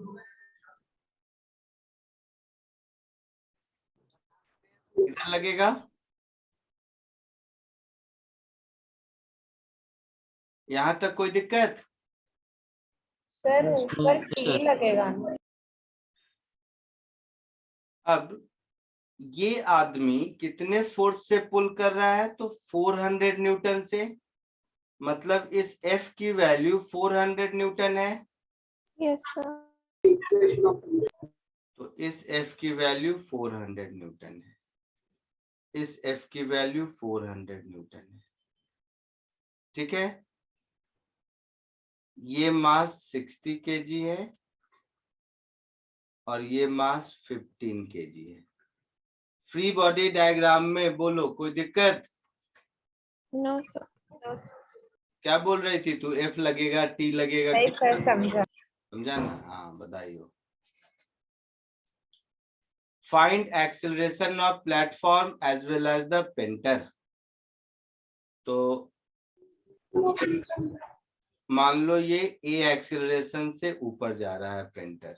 S1: इधर लगेगा। यहां तक कोई दिक्कत?
S3: सर ऊपर
S5: Yes,
S3: T
S5: sir.
S3: लगेगा।
S1: अब ये आदमी कितने फोर्स से पुल कर रहा है? तो 400 न्यूटन से। मतलब इस F की वैल्यू 400 न्यूटन है।
S2: Yes sir.
S6: इक्वेशन ऑफ
S1: तो इस F की वैल्यू 400 न्यूटन है। इस F की वैल्यू 400 न्यूटन है। ठीक है? ये मास 60 केजी है और ये मास 15 केजी है। फ्री बॉडी डायग्राम में बोलो, कोई दिक्कत?
S2: No sir.
S1: क्या बोल रही थी तू? F लगेगा, T लगेगा?
S3: नहीं सर समझा।
S1: समझा ना? हाँ बधाई। Find acceleration of platform as well as the painter। तो मान लो ये A एक्सेलरेशन से ऊपर जा रहा है पेंटर,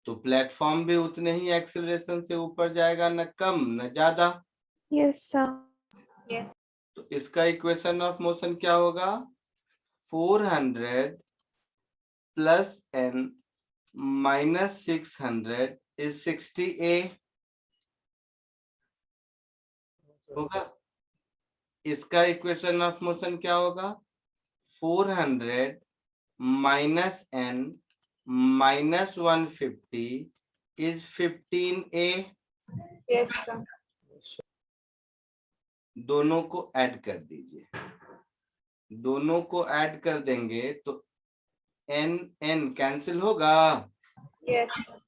S1: तो प्लेटफॉर्म भी उतने ही एक्सेलरेशन से ऊपर जाएगा, न कम न ज्यादा।
S2: Yes sir.
S1: तो इसका इक्वेशन ऑफ मोशन क्या होगा? 400 plus n minus 600 is 60a होगा। इसका इक्वेशन ऑफ मोशन क्या होगा? 400 minus n minus 150 is 15a।
S3: Yes, sir.
S1: दोनों को ऐड कर दीजिए, दोनों को ऐड कर देंगे तो n n कैंसिल होगा।
S3: Yes, sir.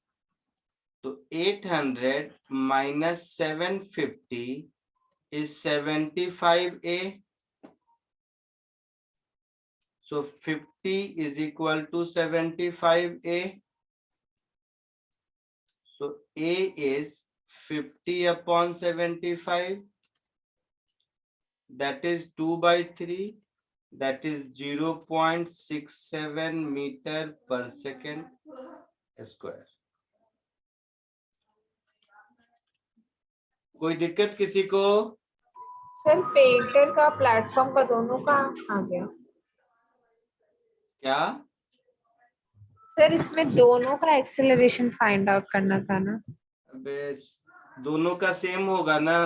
S1: तो 800 minus 750 is 75a. So 50 is equal to 75a. So a is 50 upon 75. That is 2 by 3. That is 0.67 meter per second square. कोई दिक्कत किसी को?
S3: सर पेंटर का प्लेटफॉर्म का दोनों का आ गया।
S1: क्या?
S3: सर इसमें दोनों का एक्सेलरेशन फाइंड आउट करना था ना?
S1: अबे दोनों का सेम होगा ना।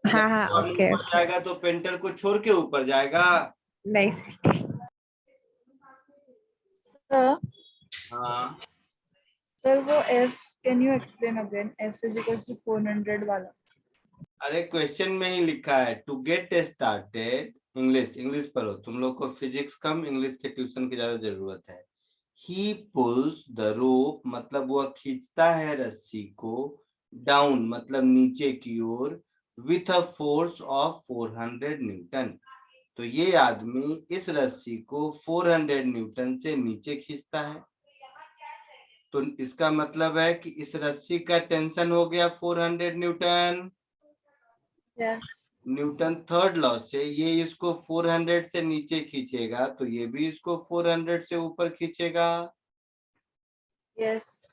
S3: हाँ हाँ
S1: और
S3: ओके
S1: ऊपर जाएगा तो पेंटर को छोड़ के ऊपर जाएगा।
S3: नहीं सर।
S4: सर
S1: हाँ
S4: सर वो f can you explain again? f is equals to 400 वाला।
S1: अरे क्वेश्चन में ही लिखा है टू गेट स्टार्टेड। इंग्लिश पढ़ो, तुम लोग को फिजिक्स कम, इंग्लिश के ट्यूशन की ज्यादा जरूरत है। ही पुल्स द रोप मतलब वह खींचता है रस्सी को, डाउन मतलब नीचे की ओर, with a force of 400 newton. तो ये आदमी इस रस्सी को 400 न्यूटन से नीचे खींचता है। तो इसका मतलब है कि इस रस्सी का टेंशन हो गया 400 Newton.
S4: Yes
S1: Newton third law से ये इसको 400 से नीचे खींचेगा तो ये भी इसको 400 से ऊपर खींचेगा।
S4: यस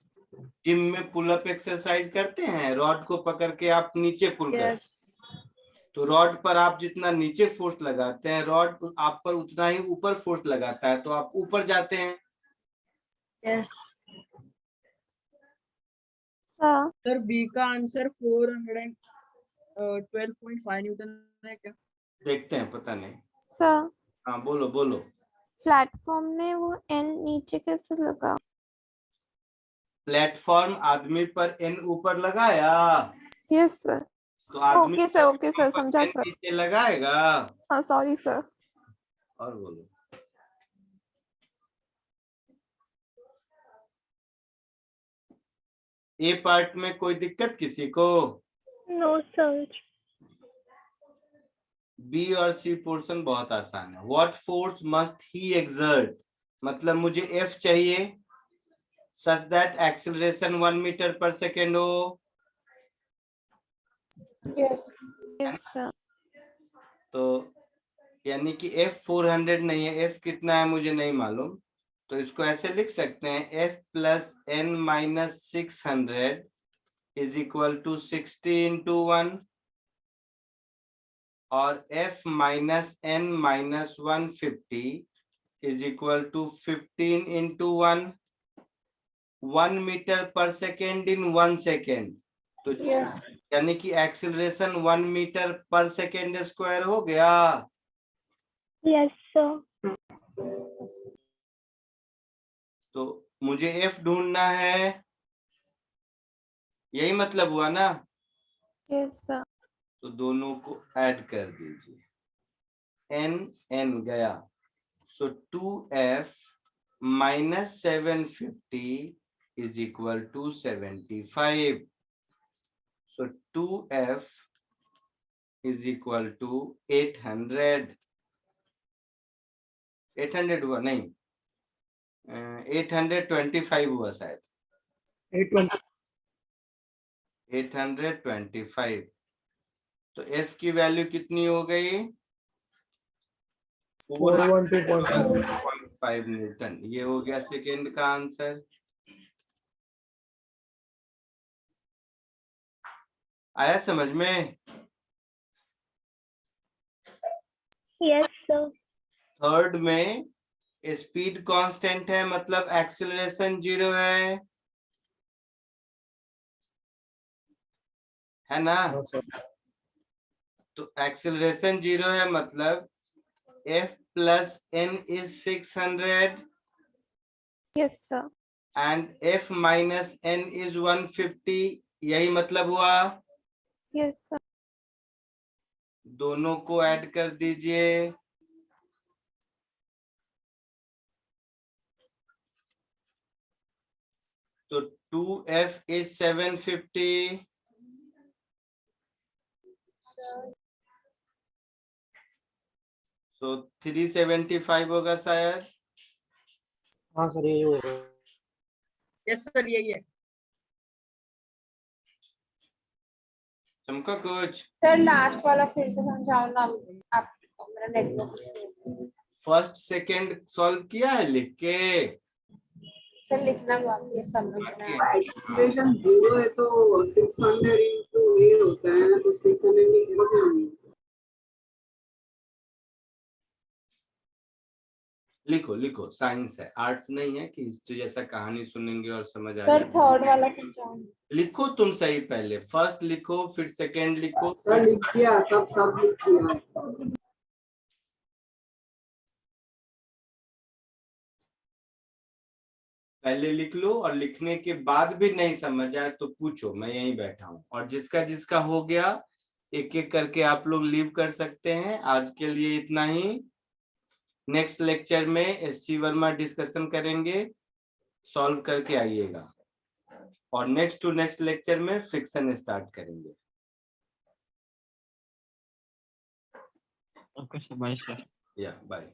S1: जिम में पुल अप एक्सरसाइज करते हैं, रॉड को पकड़ के आप नीचे पुल करते हैं,
S4: यस
S1: तो रॉड पर आप जितना नीचे फोर्स लगाते हैं रॉड आप पर उतना ही ऊपर फोर्स लगाता है, तो आप ऊपर जाते हैं।
S4: यस
S2: सर
S10: सर बी का आंसर 412.5 न्यूटन है क्या?
S1: देखते हैं, पता नहीं।
S2: सर
S1: हाँ बोलो बोलो।
S2: प्लेटफॉर्म में वो n नीचे कैसे लगा?
S1: प्लेटफॉर्म आदमी पर एन ऊपर लगाया,
S2: यस सर।
S1: तो आदमी
S2: ओके सर समझा
S1: एन
S2: सर।
S1: नीचे लगाएगा।
S2: हाँ सॉरी सर।
S1: और बोलो। ए पार्ट में कोई दिक्कत किसी को?
S2: No sir.
S1: बी और सी पोर्शन बहुत आसान है। What force must he exert मतलब मुझे एफ चाहिए such that acceleration 1 metre per second हो।
S3: Yes
S2: yes sir.
S1: तो यानी कि एफ 400 नहीं है, एफ कितना है मुझे नहीं मालूम, तो इसको ऐसे लिख सकते हैं f plus n minus 600 is equal to 60 into 1 और f minus n minus 150 is equal to 15 into 1 metre per second in 1 second. तो
S3: यस
S1: यानी कि acceleration 1 metre per second square हो गया।
S2: Yes sir.
S1: तो मुझे f ढूंढना है, यही मतलब हुआ ना।
S2: Yes sir.
S1: तो दोनों को ऐड कर दीजिए, n गया, so 2f minus 750 is equal to 75। So 2f is equal to 800 हुआ नहीं, 825 हुआ शायद, 825। तो f की वैल्यू कितनी हो गई? 412.5 न्यूटन। ये हो गया सेकेंड का आंसर। आया समझ में?
S2: Yes sir.
S1: थर्ड में स्पीड कांस्टेंट है, मतलब एक्सेलरेशन 0 है ना?
S9: हाँ सर।
S1: तो एक्सेलरेशन 0 है, मतलब f plus n is 600
S2: yes sir.
S1: and f minus n is 150, यही मतलब हुआ।
S2: Yes sir.
S1: दोनों को ऐड कर दीजिए। तो 2f is 750, so 375 होगा शायद।
S9: हाँ सर यही होगा।
S10: यस सर यही है।
S1: तुमको कुछ
S3: सर लास्ट वाला फिर से समझाओ ना आप, मेरा नेटवर्क।
S1: फर्स्ट सेकंड सॉल्व किया है लिख के?
S3: सर लिखना बाकी है, समझना है।
S6: एक्सीलरेशन 0 है तो 600 into a होता है, तो 600 में 0 क्यों नहीं?
S1: लिखो लिखो, साइंस है, आर्ट्स नहीं है कि हिस्ट्री जैसा कहानी सुनेंगे और समझ आ
S3: सर
S1: जाए।
S3: थर्ड वाला समझाओ।
S1: लिखो तुम सही, पहले फर्स्ट लिखो फिर सेकंड लिखो।
S6: सर लिख दिया, सब लिख दिया।
S1: पहले लिख लो, और लिखने के बाद भी नहीं समझ आए तो पूछो, मैं यहीं बैठा हूँ। और जिसका जिसका हो गया एक एक करके आप लोग लीव कर सकते हैं। आज के लिए इतना ही। नेक्स्ट लेक्चर में SC वर्मा डिस्कशन करेंगे, सॉल्व करके आइएगा। और नेक्स्ट टू नेक्स्ट लेक्चर में फ्रिक्शन स्टार्ट करेंगे।
S5: Okay sir, bye sir.
S1: या बाय।